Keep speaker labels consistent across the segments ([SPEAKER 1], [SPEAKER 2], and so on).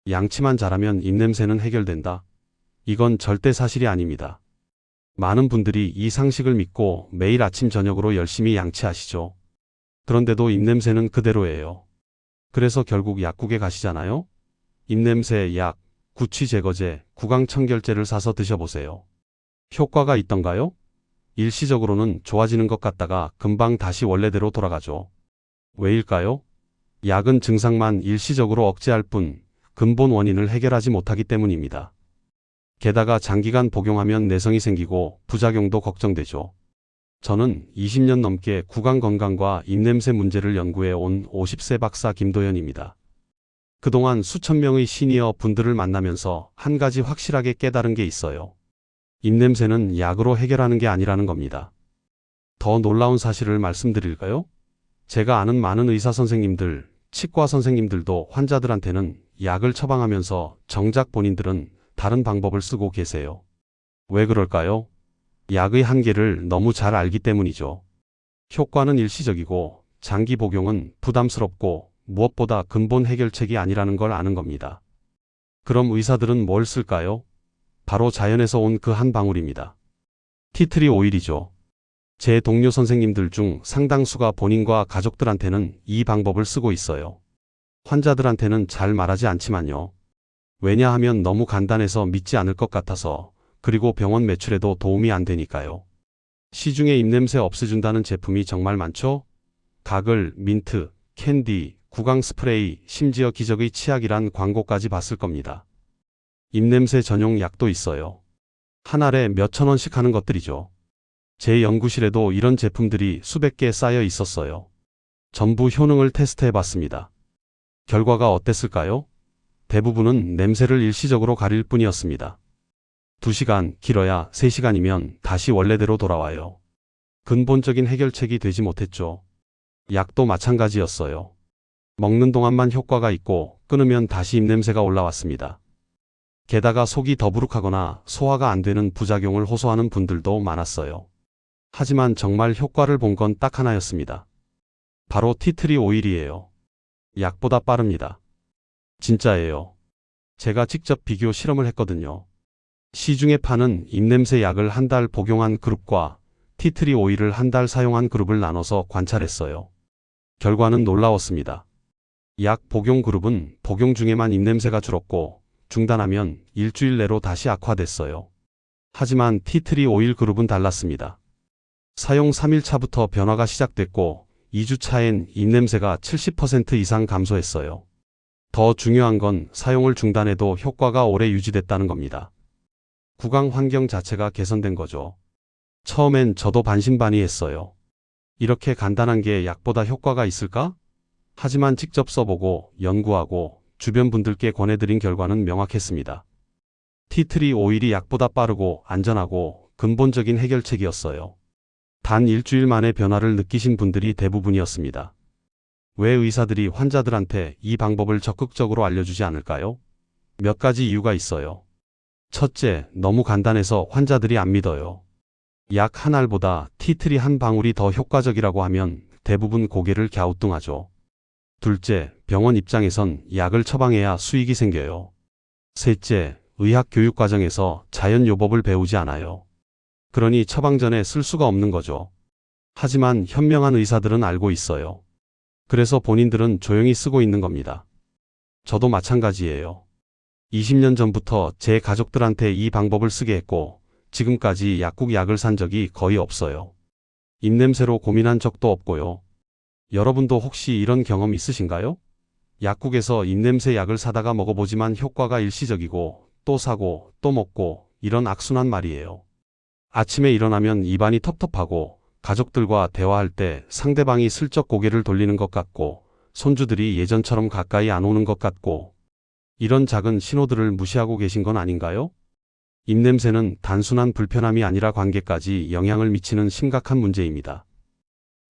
[SPEAKER 1] 양치만 잘하면 입냄새는 해결된다. 이건 절대 사실이 아닙니다. 많은 분들이 이 상식을 믿고 매일 아침 저녁으로 열심히 양치하시죠. 그런데도 입냄새는 그대로예요. 그래서 결국 약국에 가시잖아요. 입냄새 약, 구취 제거제, 구강청결제를 사서 드셔보세요. 효과가 있던가요? 일시적으로는 좋아지는 것 같다가 금방 다시 원래대로 돌아가죠. 왜일까요? 약은 증상만 일시적으로 억제할 뿐 근본 원인을 해결하지 못하기 때문입니다. 게다가 장기간 복용하면 내성이 생기고 부작용도 걱정되죠. 저는 20년 넘게 구강 건강과 입냄새 문제를 연구해 온 50세 박사 김도현입니다. 그동안 수천 명의 시니어 분들을 만나면서 한 가지 확실하게 깨달은 게 있어요. 입냄새는 약으로 해결하는 게 아니라는 겁니다. 더 놀라운 사실을 말씀드릴까요? 제가 아는 많은 의사 선생님들, 치과 선생님들도 환자들한테는 약을 처방하면서 정작 본인들은 다른 방법을 쓰고 계세요. 왜 그럴까요? 약의 한계를 너무 잘 알기 때문이죠. 효과는 일시적이고 장기 복용은 부담스럽고 무엇보다 근본 해결책이 아니라는 걸 아는 겁니다. 그럼 의사들은 뭘 쓸까요? 바로 자연에서 온 그 한 방울입니다. 티트리 오일이죠. 제 동료 선생님들 중 상당수가 본인과 가족들한테는 이 방법을 쓰고 있어요. 환자들한테는 잘 말하지 않지만요. 왜냐하면 너무 간단해서 믿지 않을 것 같아서, 그리고 병원 매출에도 도움이 안 되니까요. 시중에 입냄새 없애준다는 제품이 정말 많죠? 가글, 민트, 캔디, 구강 스프레이, 심지어 기적의 치약이란 광고까지 봤을 겁니다. 입냄새 전용 약도 있어요. 한 알에 몇천 원씩 하는 것들이죠. 제 연구실에도 이런 제품들이 수백 개 쌓여 있었어요. 전부 효능을 테스트해 봤습니다. 결과가 어땠을까요? 대부분은 냄새를 일시적으로 가릴 뿐이었습니다. 2시간, 길어야 3시간이면 다시 원래대로 돌아와요. 근본적인 해결책이 되지 못했죠. 약도 마찬가지였어요. 먹는 동안만 효과가 있고 끊으면 다시 입냄새가 올라왔습니다. 게다가 속이 더부룩하거나 소화가 안 되는 부작용을 호소하는 분들도 많았어요. 하지만 정말 효과를 본 건 딱 하나였습니다. 바로 티트리 오일이에요. 약보다 빠릅니다. 진짜예요. 제가 직접 비교 실험을 했거든요. 시중에 파는 입냄새 약을 한 달 복용한 그룹과 티트리 오일을 한 달 사용한 그룹을 나눠서 관찰했어요. 결과는 놀라웠습니다. 약 복용 그룹은 복용 중에만 입냄새가 줄었고 중단하면 일주일 내로 다시 악화됐어요. 하지만 티트리 오일 그룹은 달랐습니다. 사용 3일 차부터 변화가 시작됐고 2주 차엔 입냄새가 70% 이상 감소했어요. 더 중요한 건 사용을 중단해도 효과가 오래 유지됐다는 겁니다. 구강 환경 자체가 개선된 거죠. 처음엔 저도 반신반의했어요. 이렇게 간단한 게 약보다 효과가 있을까? 하지만 직접 써보고 연구하고 주변 분들께 권해드린 결과는 명확했습니다. 티트리 오일이 약보다 빠르고 안전하고 근본적인 해결책이었어요. 단 일주일 만에 변화를 느끼신 분들이 대부분이었습니다. 왜 의사들이 환자들한테 이 방법을 적극적으로 알려주지 않을까요? 몇 가지 이유가 있어요. 첫째, 너무 간단해서 환자들이 안 믿어요. 약 한 알보다 티트리 한 방울이 더 효과적이라고 하면 대부분 고개를 갸우뚱하죠. 둘째, 병원 입장에선 약을 처방해야 수익이 생겨요. 셋째, 의학 교육 과정에서 자연요법을 배우지 않아요. 그러니 처방 전에 쓸 수가 없는 거죠. 하지만 현명한 의사들은 알고 있어요. 그래서 본인들은 조용히 쓰고 있는 겁니다. 저도 마찬가지예요. 20년 전부터 제 가족들한테 이 방법을 쓰게 했고 지금까지 약국 약을 산 적이 거의 없어요. 입냄새로 고민한 적도 없고요. 여러분도 혹시 이런 경험 있으신가요? 약국에서 입냄새 약을 사다가 먹어보지만 효과가 일시적이고 또 사고 또 먹고 이런 악순환 말이에요. 아침에 일어나면 입안이 텁텁하고 가족들과 대화할 때 상대방이 슬쩍 고개를 돌리는 것 같고 손주들이 예전처럼 가까이 안 오는 것 같고 이런 작은 신호들을 무시하고 계신 건 아닌가요? 입냄새는 단순한 불편함이 아니라 관계까지 영향을 미치는 심각한 문제입니다.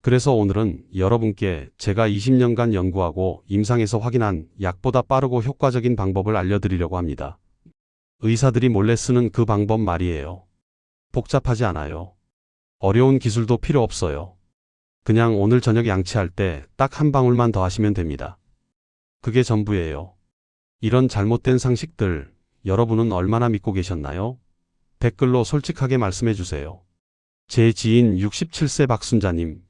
[SPEAKER 1] 그래서 오늘은 여러분께 제가 20년간 연구하고 임상에서 확인한 약보다 빠르고 효과적인 방법을 알려드리려고 합니다. 의사들이 몰래 쓰는 그 방법 말이에요. 복잡하지 않아요. 어려운 기술도 필요 없어요. 그냥 오늘 저녁 양치할 때 딱 한 방울만 더 하시면 됩니다. 그게 전부예요. 이런 잘못된 상식들, 여러분은 얼마나 믿고 계셨나요? 댓글로 솔직하게 말씀해 주세요. 제 지인 67세 박순자님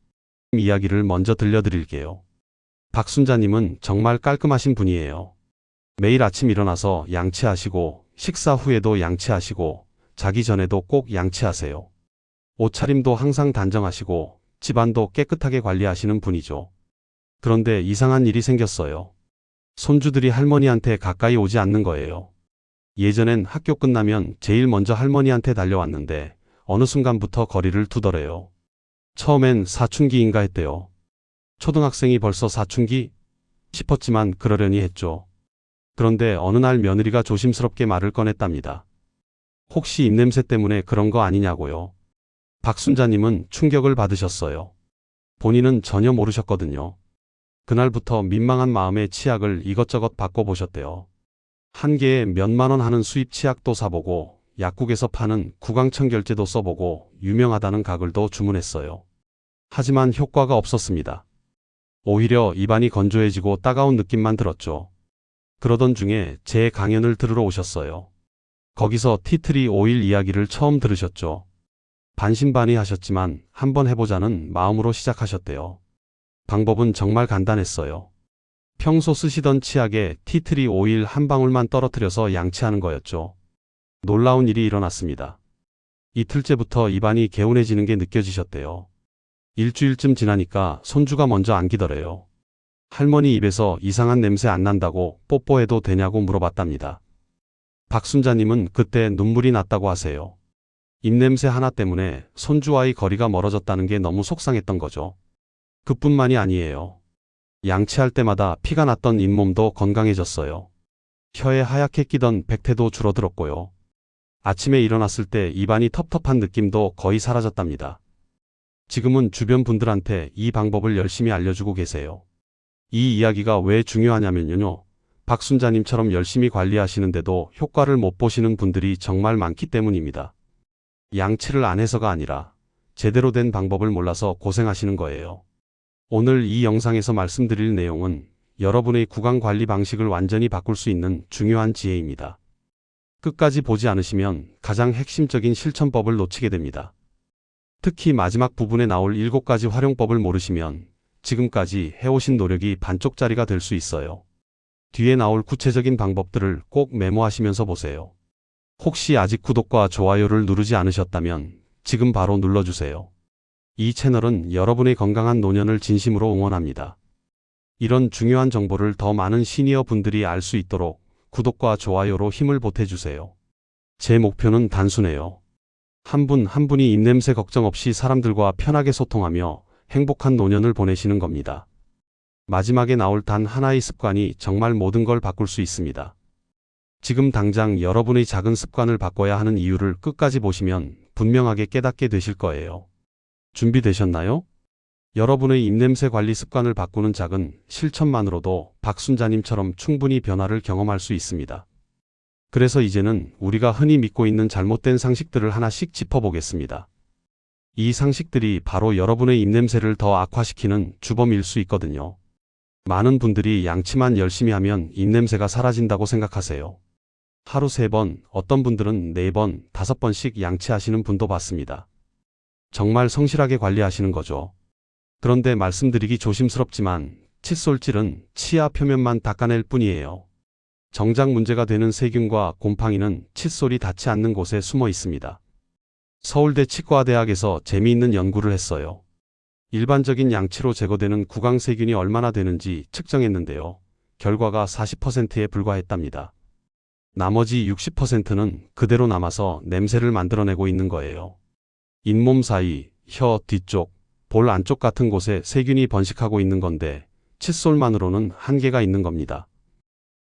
[SPEAKER 1] 이야기를 먼저 들려드릴게요. 박순자님은 정말 깔끔하신 분이에요. 매일 아침 일어나서 양치하시고, 식사 후에도 양치하시고, 자기 전에도 꼭 양치하세요. 옷차림도 항상 단정하시고, 집안도 깨끗하게 관리하시는 분이죠. 그런데 이상한 일이 생겼어요. 손주들이 할머니한테 가까이 오지 않는 거예요. 예전엔 학교 끝나면 제일 먼저 할머니한테 달려왔는데 어느 순간부터 거리를 두더래요. 처음엔 사춘기인가 했대요. 초등학생이 벌써 사춘기? 싶었지만 그러려니 했죠. 그런데 어느 날 며느리가 조심스럽게 말을 꺼냈답니다. 혹시 입냄새 때문에 그런 거 아니냐고요. 박순자님은 충격을 받으셨어요. 본인은 전혀 모르셨거든요. 그날부터 민망한 마음에 치약을 이것저것 바꿔보셨대요. 한 개에 몇만 원 하는 수입 치약도 사보고 약국에서 파는 구강청결제도 써보고 유명하다는 가글도 주문했어요. 하지만 효과가 없었습니다. 오히려 입안이 건조해지고 따가운 느낌만 들었죠. 그러던 중에 제 강연을 들으러 오셨어요. 거기서 티트리 오일 이야기를 처음 들으셨죠. 반신반의하셨지만 한번 해보자는 마음으로 시작하셨대요. 방법은 정말 간단했어요. 평소 쓰시던 치약에 티트리 오일 한 방울만 떨어뜨려서 양치하는 거였죠. 놀라운 일이 일어났습니다. 이틀째부터 입안이 개운해지는 게 느껴지셨대요. 일주일쯤 지나니까 손주가 먼저 안기더래요. 할머니 입에서 이상한 냄새 안 난다고 뽀뽀해도 되냐고 물어봤답니다. 박순자님은 그때 눈물이 났다고 하세요. 입냄새 하나 때문에 손주와의 거리가 멀어졌다는 게 너무 속상했던 거죠. 그뿐만이 아니에요. 양치할 때마다 피가 났던 잇몸도 건강해졌어요. 혀에 하얗게 끼던 백태도 줄어들었고요. 아침에 일어났을 때 입안이 텁텁한 느낌도 거의 사라졌답니다. 지금은 주변 분들한테 이 방법을 열심히 알려주고 계세요. 이 이야기가 왜 중요하냐면요. 박순자님처럼 열심히 관리하시는데도 효과를 못 보시는 분들이 정말 많기 때문입니다. 양치를 안 해서가 아니라 제대로 된 방법을 몰라서 고생하시는 거예요. 오늘 이 영상에서 말씀드릴 내용은 여러분의 구강 관리 방식을 완전히 바꿀 수 있는 중요한 지혜입니다. 끝까지 보지 않으시면 가장 핵심적인 실천법을 놓치게 됩니다. 특히 마지막 부분에 나올 7가지 활용법을 모르시면 지금까지 해오신 노력이 반쪽짜리가 될 수 있어요. 뒤에 나올 구체적인 방법들을 꼭 메모하시면서 보세요. 혹시 아직 구독과 좋아요를 누르지 않으셨다면 지금 바로 눌러주세요. 이 채널은 여러분의 건강한 노년을 진심으로 응원합니다. 이런 중요한 정보를 더 많은 시니어 분들이 알 수 있도록 구독과 좋아요로 힘을 보태주세요. 제 목표는 단순해요. 한 분 한 분이 입냄새 걱정 없이 사람들과 편하게 소통하며 행복한 노년을 보내시는 겁니다. 마지막에 나올 단 하나의 습관이 정말 모든 걸 바꿀 수 있습니다. 지금 당장 여러분의 작은 습관을 바꿔야 하는 이유를 끝까지 보시면 분명하게 깨닫게 되실 거예요. 준비되셨나요? 여러분의 입냄새 관리 습관을 바꾸는 작은 실천만으로도 박순자님처럼 충분히 변화를 경험할 수 있습니다. 그래서 이제는 우리가 흔히 믿고 있는 잘못된 상식들을 하나씩 짚어보겠습니다. 이 상식들이 바로 여러분의 입냄새를 더 악화시키는 주범일 수 있거든요. 많은 분들이 양치만 열심히 하면 입냄새가 사라진다고 생각하세요. 하루 3번, 어떤 분들은 4번, 5번씩 양치하시는 분도 봤습니다. 정말 성실하게 관리하시는 거죠. 그런데 말씀드리기 조심스럽지만 칫솔질은 치아 표면만 닦아낼 뿐이에요. 정작 문제가 되는 세균과 곰팡이는 칫솔이 닿지 않는 곳에 숨어 있습니다. 서울대 치과대학에서 재미있는 연구를 했어요. 일반적인 양치로 제거되는 구강세균이 얼마나 되는지 측정했는데요. 결과가 40%에 불과했답니다. 나머지 60%는 그대로 남아서 냄새를 만들어내고 있는 거예요. 잇몸 사이, 혀 뒤쪽, 볼 안쪽 같은 곳에 세균이 번식하고 있는 건데 칫솔만으로는 한계가 있는 겁니다.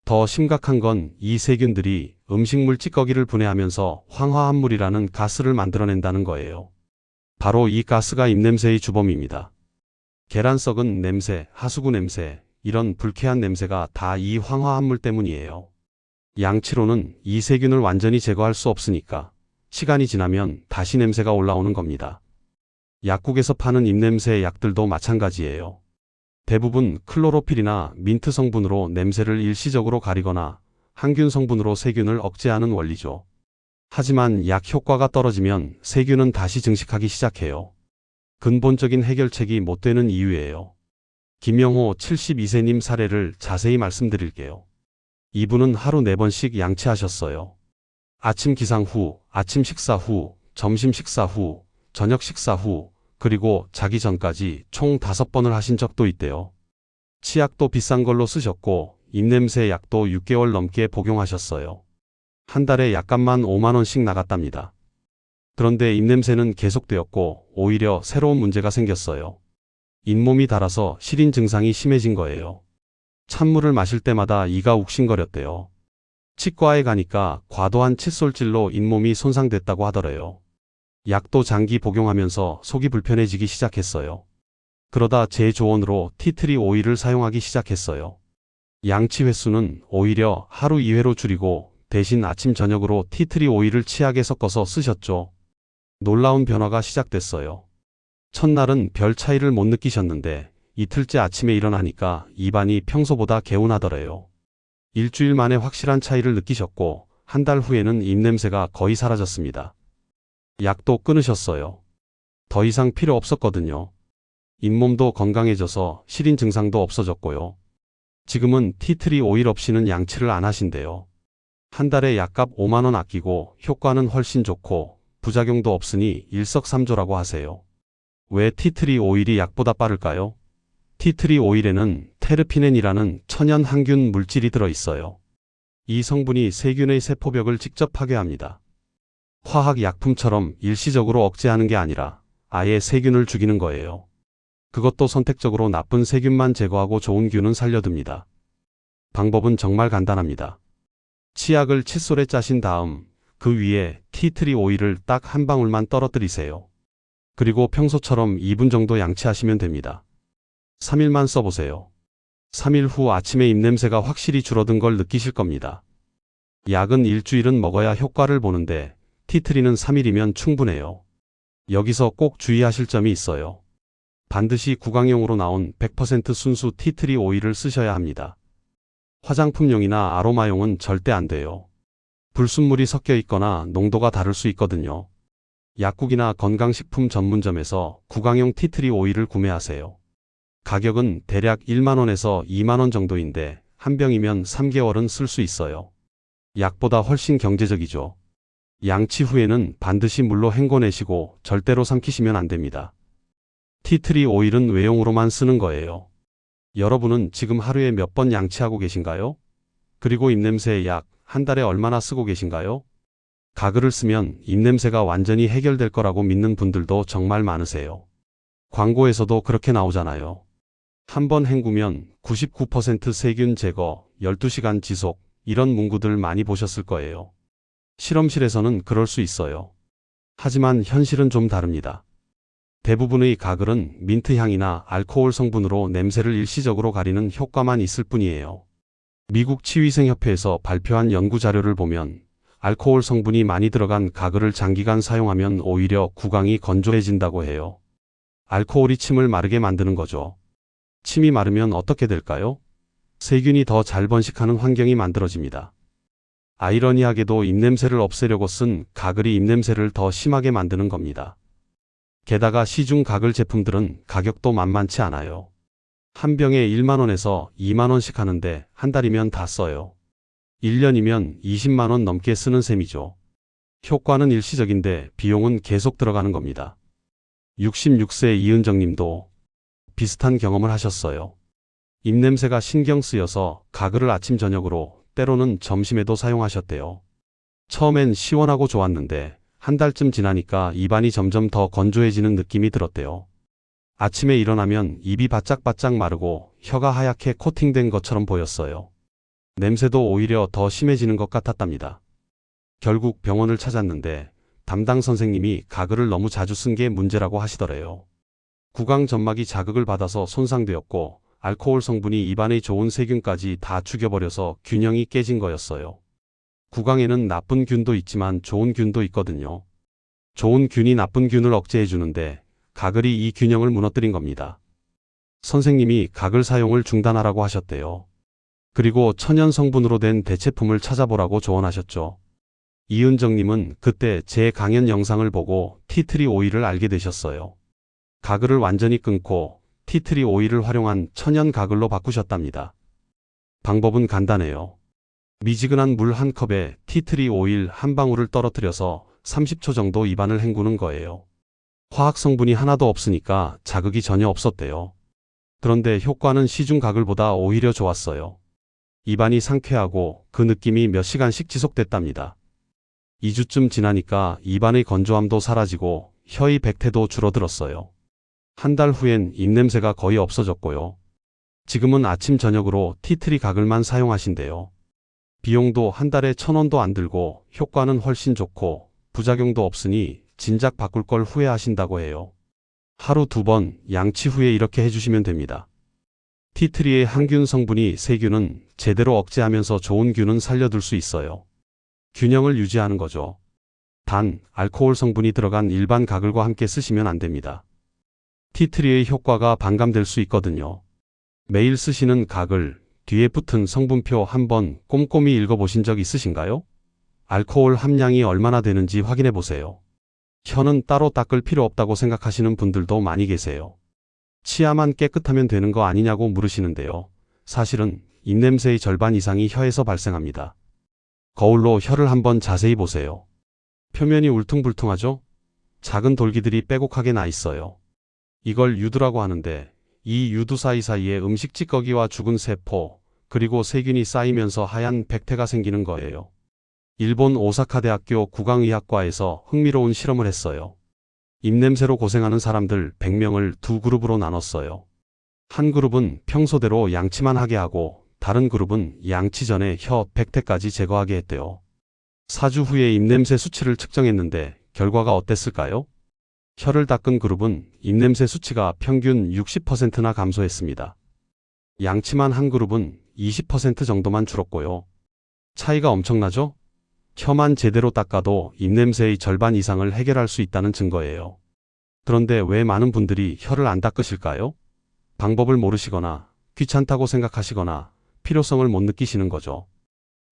[SPEAKER 1] 더 심각한 건 이 세균들이 음식물 찌꺼기를 분해하면서 황화합물이라는 가스를 만들어낸다는 거예요. 바로 이 가스가 입냄새의 주범입니다. 계란 썩은 냄새, 하수구 냄새, 이런 불쾌한 냄새가 다 이 황화합물 때문이에요. 양치로는 이 세균을 완전히 제거할 수 없으니까 시간이 지나면 다시 냄새가 올라오는 겁니다. 약국에서 파는 입냄새 약들도 마찬가지예요. 대부분 클로로필이나 민트 성분으로 냄새를 일시적으로 가리거나 항균 성분으로 세균을 억제하는 원리죠. 하지만 약 효과가 떨어지면 세균은 다시 증식하기 시작해요. 근본적인 해결책이 못 되는 이유예요. 김영호 72세님 사례를 자세히 말씀드릴게요. 이분은 하루 4번씩 양치하셨어요. 아침 기상 후, 아침 식사 후, 점심 식사 후, 저녁 식사 후, 그리고 자기 전까지 총 5번을 하신 적도 있대요. 치약도 비싼 걸로 쓰셨고 입냄새 약도 6개월 넘게 복용하셨어요. 한 달에 약값만 5만 원씩 나갔답니다. 그런데 입냄새는 계속되었고 오히려 새로운 문제가 생겼어요. 잇몸이 닳아서 시린 증상이 심해진 거예요. 찬물을 마실 때마다 이가 욱신거렸대요. 치과에 가니까 과도한 칫솔질로 잇몸이 손상됐다고 하더래요. 약도 장기 복용하면서 속이 불편해지기 시작했어요. 그러다 제 조언으로 티트리 오일을 사용하기 시작했어요. 양치 횟수는 오히려 하루 2회로 줄이고 대신 아침 저녁으로 티트리 오일을 치약에 섞어서 쓰셨죠. 놀라운 변화가 시작됐어요. 첫날은 별 차이를 못 느끼셨는데 이틀째 아침에 일어나니까 입안이 평소보다 개운하더래요. 일주일 만에 확실한 차이를 느끼셨고 한 달 후에는 입냄새가 거의 사라졌습니다. 약도 끊으셨어요. 더 이상 필요 없었거든요. 잇몸도 건강해져서 시린 증상도 없어졌고요. 지금은 티트리 오일 없이는 양치를 안 하신대요. 한 달에 약값 5만 원 아끼고 효과는 훨씬 좋고 부작용도 없으니 일석삼조라고 하세요. 왜 티트리 오일이 약보다 빠를까요? 티트리 오일에는 테르피넨이라는 천연 항균 물질이 들어있어요. 이 성분이 세균의 세포벽을 직접 파괴합니다. 화학 약품처럼 일시적으로 억제하는 게 아니라 아예 세균을 죽이는 거예요. 그것도 선택적으로 나쁜 세균만 제거하고 좋은 균은 살려둡니다. 방법은 정말 간단합니다. 치약을 칫솔에 짜신 다음 그 위에 티트리 오일을 딱 한 방울만 떨어뜨리세요. 그리고 평소처럼 2분 정도 양치하시면 됩니다. 3일만 써보세요. 3일 후 아침에 입냄새가 확실히 줄어든 걸 느끼실 겁니다. 약은 일주일은 먹어야 효과를 보는데 티트리는 3일이면 충분해요. 여기서 꼭 주의하실 점이 있어요. 반드시 구강용으로 나온 100% 순수 티트리 오일을 쓰셔야 합니다. 화장품용이나 아로마용은 절대 안 돼요. 불순물이 섞여 있거나 농도가 다를 수 있거든요. 약국이나 건강식품 전문점에서 구강용 티트리 오일을 구매하세요. 가격은 대략 1만 원에서 2만 원 정도인데 한 병이면 3개월은 쓸 수 있어요. 약보다 훨씬 경제적이죠. 양치 후에는 반드시 물로 헹궈내시고 절대로 삼키시면 안 됩니다. 티트리 오일은 외용으로만 쓰는 거예요. 여러분은 지금 하루에 몇 번 양치하고 계신가요? 그리고 입냄새 약 한 달에 얼마나 쓰고 계신가요? 가글을 쓰면 입냄새가 완전히 해결될 거라고 믿는 분들도 정말 많으세요. 광고에서도 그렇게 나오잖아요. 한 번 헹구면 99% 세균 제거, 12시간 지속, 이런 문구들 많이 보셨을 거예요. 실험실에서는 그럴 수 있어요. 하지만 현실은 좀 다릅니다. 대부분의 가글은 민트 향이나 알코올 성분으로 냄새를 일시적으로 가리는 효과만 있을 뿐이에요. 미국 치위생협회에서 발표한 연구 자료를 보면 알코올 성분이 많이 들어간 가글을 장기간 사용하면 오히려 구강이 건조해진다고 해요. 알코올이 침을 마르게 만드는 거죠. 침이 마르면 어떻게 될까요? 세균이 더 잘 번식하는 환경이 만들어집니다. 아이러니하게도 입냄새를 없애려고 쓴 가글이 입냄새를 더 심하게 만드는 겁니다. 게다가 시중 가글 제품들은 가격도 만만치 않아요. 한 병에 1만 원에서 2만 원씩 하는데 한 달이면 다 써요. 1년이면 20만 원 넘게 쓰는 셈이죠. 효과는 일시적인데 비용은 계속 들어가는 겁니다. 66세 이은정 님도 비슷한 경험을 하셨어요. 입냄새가 신경 쓰여서 가글을 아침 저녁으로 때로는 점심에도 사용하셨대요. 처음엔 시원하고 좋았는데 한 달쯤 지나니까 입안이 점점 더 건조해지는 느낌이 들었대요. 아침에 일어나면 입이 바짝바짝 마르고 혀가 하얗게 코팅된 것처럼 보였어요. 냄새도 오히려 더 심해지는 것 같았답니다. 결국 병원을 찾았는데 담당 선생님이 가글을 너무 자주 쓴 게 문제라고 하시더래요. 구강 점막이 자극을 받아서 손상되었고 알코올 성분이 입안의 좋은 세균까지 다 죽여버려서 균형이 깨진 거였어요. 구강에는 나쁜 균도 있지만 좋은 균도 있거든요. 좋은 균이 나쁜 균을 억제해주는데 가글이 이 균형을 무너뜨린 겁니다. 선생님이 가글 사용을 중단하라고 하셨대요. 그리고 천연 성분으로 된 대체품을 찾아보라고 조언하셨죠. 이은정님은 그때 제 강연 영상을 보고 티트리 오일을 알게 되셨어요. 가글을 완전히 끊고 티트리 오일을 활용한 천연 가글로 바꾸셨답니다. 방법은 간단해요. 미지근한 물 한 컵에 티트리 오일 한 방울을 떨어뜨려서 30초 정도 입안을 헹구는 거예요. 화학 성분이 하나도 없으니까 자극이 전혀 없었대요. 그런데 효과는 시중 가글보다 오히려 좋았어요. 입안이 상쾌하고 그 느낌이 몇 시간씩 지속됐답니다. 2주쯤 지나니까 입안의 건조함도 사라지고 혀의 백태도 줄어들었어요. 한 달 후엔 입냄새가 거의 없어졌고요. 지금은 아침 저녁으로 티트리 가글만 사용하신대요. 비용도 한 달에 1,000원도 안 들고 효과는 훨씬 좋고 부작용도 없으니 진작 바꿀 걸 후회하신다고 해요. 하루 2번 양치 후에 이렇게 해주시면 됩니다. 티트리의 항균 성분이 세균은 제대로 억제하면서 좋은 균은 살려둘 수 있어요. 균형을 유지하는 거죠. 단, 알코올 성분이 들어간 일반 가글과 함께 쓰시면 안 됩니다. 티트리의 효과가 반감될 수 있거든요. 매일 쓰시는 가글, 뒤에 붙은 성분표 한번 꼼꼼히 읽어보신 적 있으신가요? 알코올 함량이 얼마나 되는지 확인해 보세요. 혀는 따로 닦을 필요 없다고 생각하시는 분들도 많이 계세요. 치아만 깨끗하면 되는 거 아니냐고 물으시는데요. 사실은 입냄새의 절반 이상이 혀에서 발생합니다. 거울로 혀를 한번 자세히 보세요. 표면이 울퉁불퉁하죠? 작은 돌기들이 빼곡하게 나 있어요. 이걸 유두라고 하는데 이 유두 사이사이에 음식 찌꺼기와 죽은 세포, 그리고 세균이 쌓이면서 하얀 백태가 생기는 거예요. 일본 오사카 대학교 구강의학과에서 흥미로운 실험을 했어요. 입냄새로 고생하는 사람들 100명을 두 그룹으로 나눴어요. 한 그룹은 평소대로 양치만 하게 하고 다른 그룹은 양치 전에 혀 백태까지 제거하게 했대요. 4주 후에 입냄새 수치를 측정했는데 결과가 어땠을까요? 혀를 닦은 그룹은 입냄새 수치가 평균 60%나 감소했습니다. 양치만 한 그룹은 20% 정도만 줄었고요. 차이가 엄청나죠? 혀만 제대로 닦아도 입냄새의 절반 이상을 해결할 수 있다는 증거예요. 그런데 왜 많은 분들이 혀를 안 닦으실까요? 방법을 모르시거나 귀찮다고 생각하시거나 필요성을 못 느끼시는 거죠.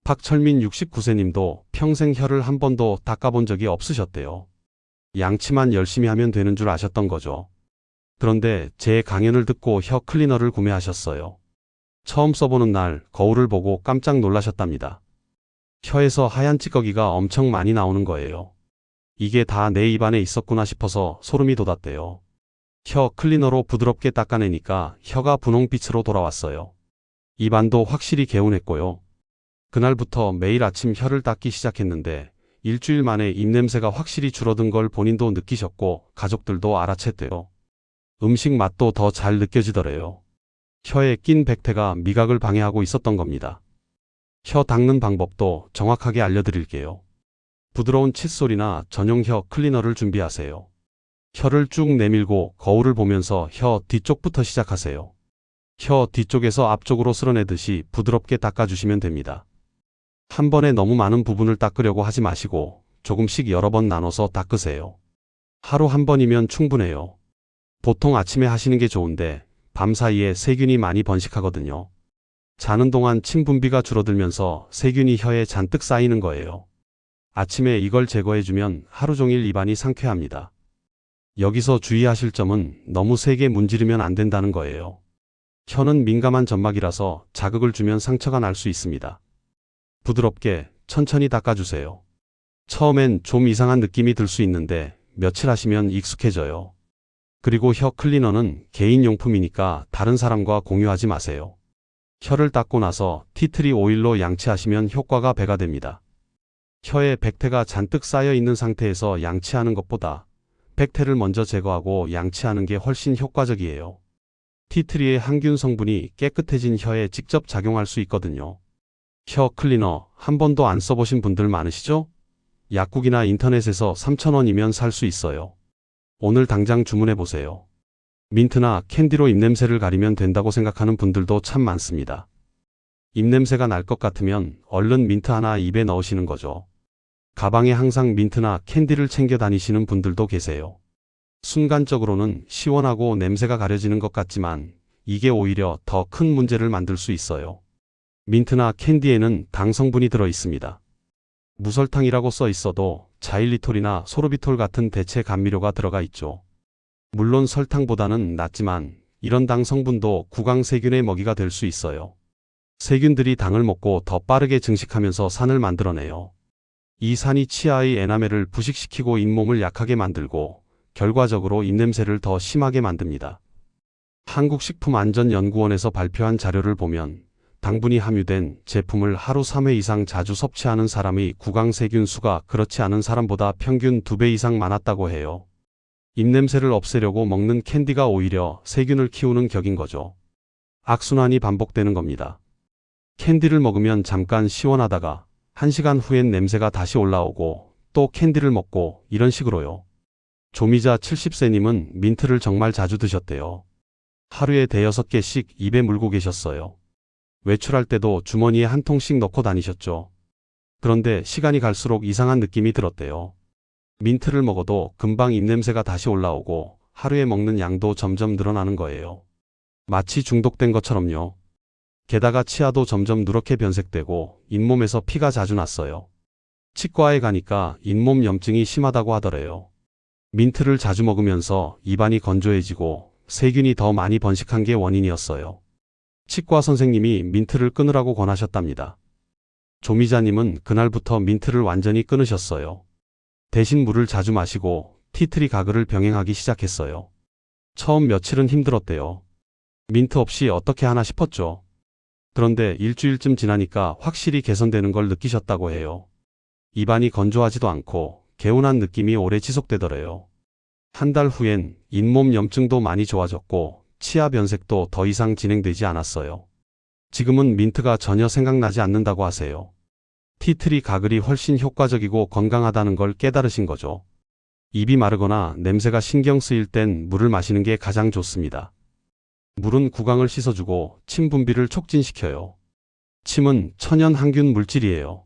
[SPEAKER 1] 박철민 69세님도 평생 혀를 한 번도 닦아본 적이 없으셨대요. 양치만 열심히 하면 되는 줄 아셨던 거죠. 그런데 제 강연을 듣고 혀 클리너를 구매하셨어요. 처음 써보는 날 거울을 보고 깜짝 놀라셨답니다. 혀에서 하얀 찌꺼기가 엄청 많이 나오는 거예요. 이게 다 내 입안에 있었구나 싶어서 소름이 돋았대요. 혀 클리너로 부드럽게 닦아내니까 혀가 분홍빛으로 돌아왔어요. 입안도 확실히 개운했고요. 그날부터 매일 아침 혀를 닦기 시작했는데 일주일 만에 입냄새가 확실히 줄어든 걸 본인도 느끼셨고 가족들도 알아챘대요. 음식 맛도 더 잘 느껴지더래요. 혀에 낀 백태가 미각을 방해하고 있었던 겁니다. 혀 닦는 방법도 정확하게 알려드릴게요. 부드러운 칫솔이나 전용 혀 클리너를 준비하세요. 혀를 쭉 내밀고 거울을 보면서 혀 뒤쪽부터 시작하세요. 혀 뒤쪽에서 앞쪽으로 쓸어내듯이 부드럽게 닦아주시면 됩니다. 한 번에 너무 많은 부분을 닦으려고 하지 마시고 조금씩 여러 번 나눠서 닦으세요. 하루 한 번이면 충분해요. 보통 아침에 하시는 게 좋은데 밤 사이에 세균이 많이 번식하거든요. 자는 동안 침 분비가 줄어들면서 세균이 혀에 잔뜩 쌓이는 거예요. 아침에 이걸 제거해주면 하루 종일 입안이 상쾌합니다. 여기서 주의하실 점은 너무 세게 문지르면 안 된다는 거예요. 혀는 민감한 점막이라서 자극을 주면 상처가 날 수 있습니다. 부드럽게 천천히 닦아주세요. 처음엔 좀 이상한 느낌이 들 수 있는데 며칠 하시면 익숙해져요. 그리고 혀 클리너는 개인용품이니까 다른 사람과 공유하지 마세요. 혀를 닦고 나서 티트리 오일로 양치하시면 효과가 배가 됩니다. 혀에 백태가 잔뜩 쌓여 있는 상태에서 양치하는 것보다 백태를 먼저 제거하고 양치하는 게 훨씬 효과적이에요. 티트리의 항균 성분이 깨끗해진 혀에 직접 작용할 수 있거든요. 혀 클리너 한 번도 안 써보신 분들 많으시죠? 약국이나 인터넷에서 3,000원이면 살 수 있어요. 오늘 당장 주문해보세요. 민트나 캔디로 입냄새를 가리면 된다고 생각하는 분들도 참 많습니다. 입냄새가 날 것 같으면 얼른 민트 하나 입에 넣으시는 거죠. 가방에 항상 민트나 캔디를 챙겨 다니시는 분들도 계세요. 순간적으로는 시원하고 냄새가 가려지는 것 같지만 이게 오히려 더 큰 문제를 만들 수 있어요. 민트나 캔디에는 당 성분이 들어 있습니다. 무설탕이라고 써 있어도 자일리톨이나 소르비톨 같은 대체 감미료가 들어가 있죠. 물론 설탕보다는 낫지만 이런 당 성분도 구강세균의 먹이가 될 수 있어요. 세균들이 당을 먹고 더 빠르게 증식하면서 산을 만들어내요. 이 산이 치아의 에나멜을 부식시키고 잇몸을 약하게 만들고 결과적으로 입냄새를 더 심하게 만듭니다. 한국식품안전연구원에서 발표한 자료를 보면 당분이 함유된 제품을 하루 3회 이상 자주 섭취하는 사람의 구강세균 수가 그렇지 않은 사람보다 평균 2배 이상 많았다고 해요. 입냄새를 없애려고 먹는 캔디가 오히려 세균을 키우는 격인 거죠. 악순환이 반복되는 겁니다. 캔디를 먹으면 잠깐 시원하다가 1시간 후엔 냄새가 다시 올라오고 또 캔디를 먹고 이런 식으로요. 조미자 70세님은 민트를 정말 자주 드셨대요. 하루에 5-6개씩 입에 물고 계셨어요. 외출할 때도 주머니에 한 통씩 넣고 다니셨죠. 그런데 시간이 갈수록 이상한 느낌이 들었대요. 민트를 먹어도 금방 입냄새가 다시 올라오고 하루에 먹는 양도 점점 늘어나는 거예요. 마치 중독된 것처럼요. 게다가 치아도 점점 누렇게 변색되고 잇몸에서 피가 자주 났어요. 치과에 가니까 잇몸 염증이 심하다고 하더래요. 민트를 자주 먹으면서 입안이 건조해지고 세균이 더 많이 번식한 게 원인이었어요. 치과 선생님이 민트를 끊으라고 권하셨답니다. 조미자님은 그날부터 민트를 완전히 끊으셨어요. 대신 물을 자주 마시고 티트리 가글을 병행하기 시작했어요. 처음 며칠은 힘들었대요. 민트 없이 어떻게 하나 싶었죠. 그런데 일주일쯤 지나니까 확실히 개선되는 걸 느끼셨다고 해요. 입안이 건조하지도 않고 개운한 느낌이 오래 지속되더래요. 한 달 후엔 잇몸 염증도 많이 좋아졌고 치아 변색도 더 이상 진행되지 않았어요. 지금은 민트가 전혀 생각나지 않는다고 하세요. 티트리 가글이 훨씬 효과적이고 건강하다는 걸 깨달으신 거죠. 입이 마르거나 냄새가 신경 쓰일 땐 물을 마시는 게 가장 좋습니다. 물은 구강을 씻어주고 침 분비를 촉진시켜요. 침은 천연 항균 물질이에요.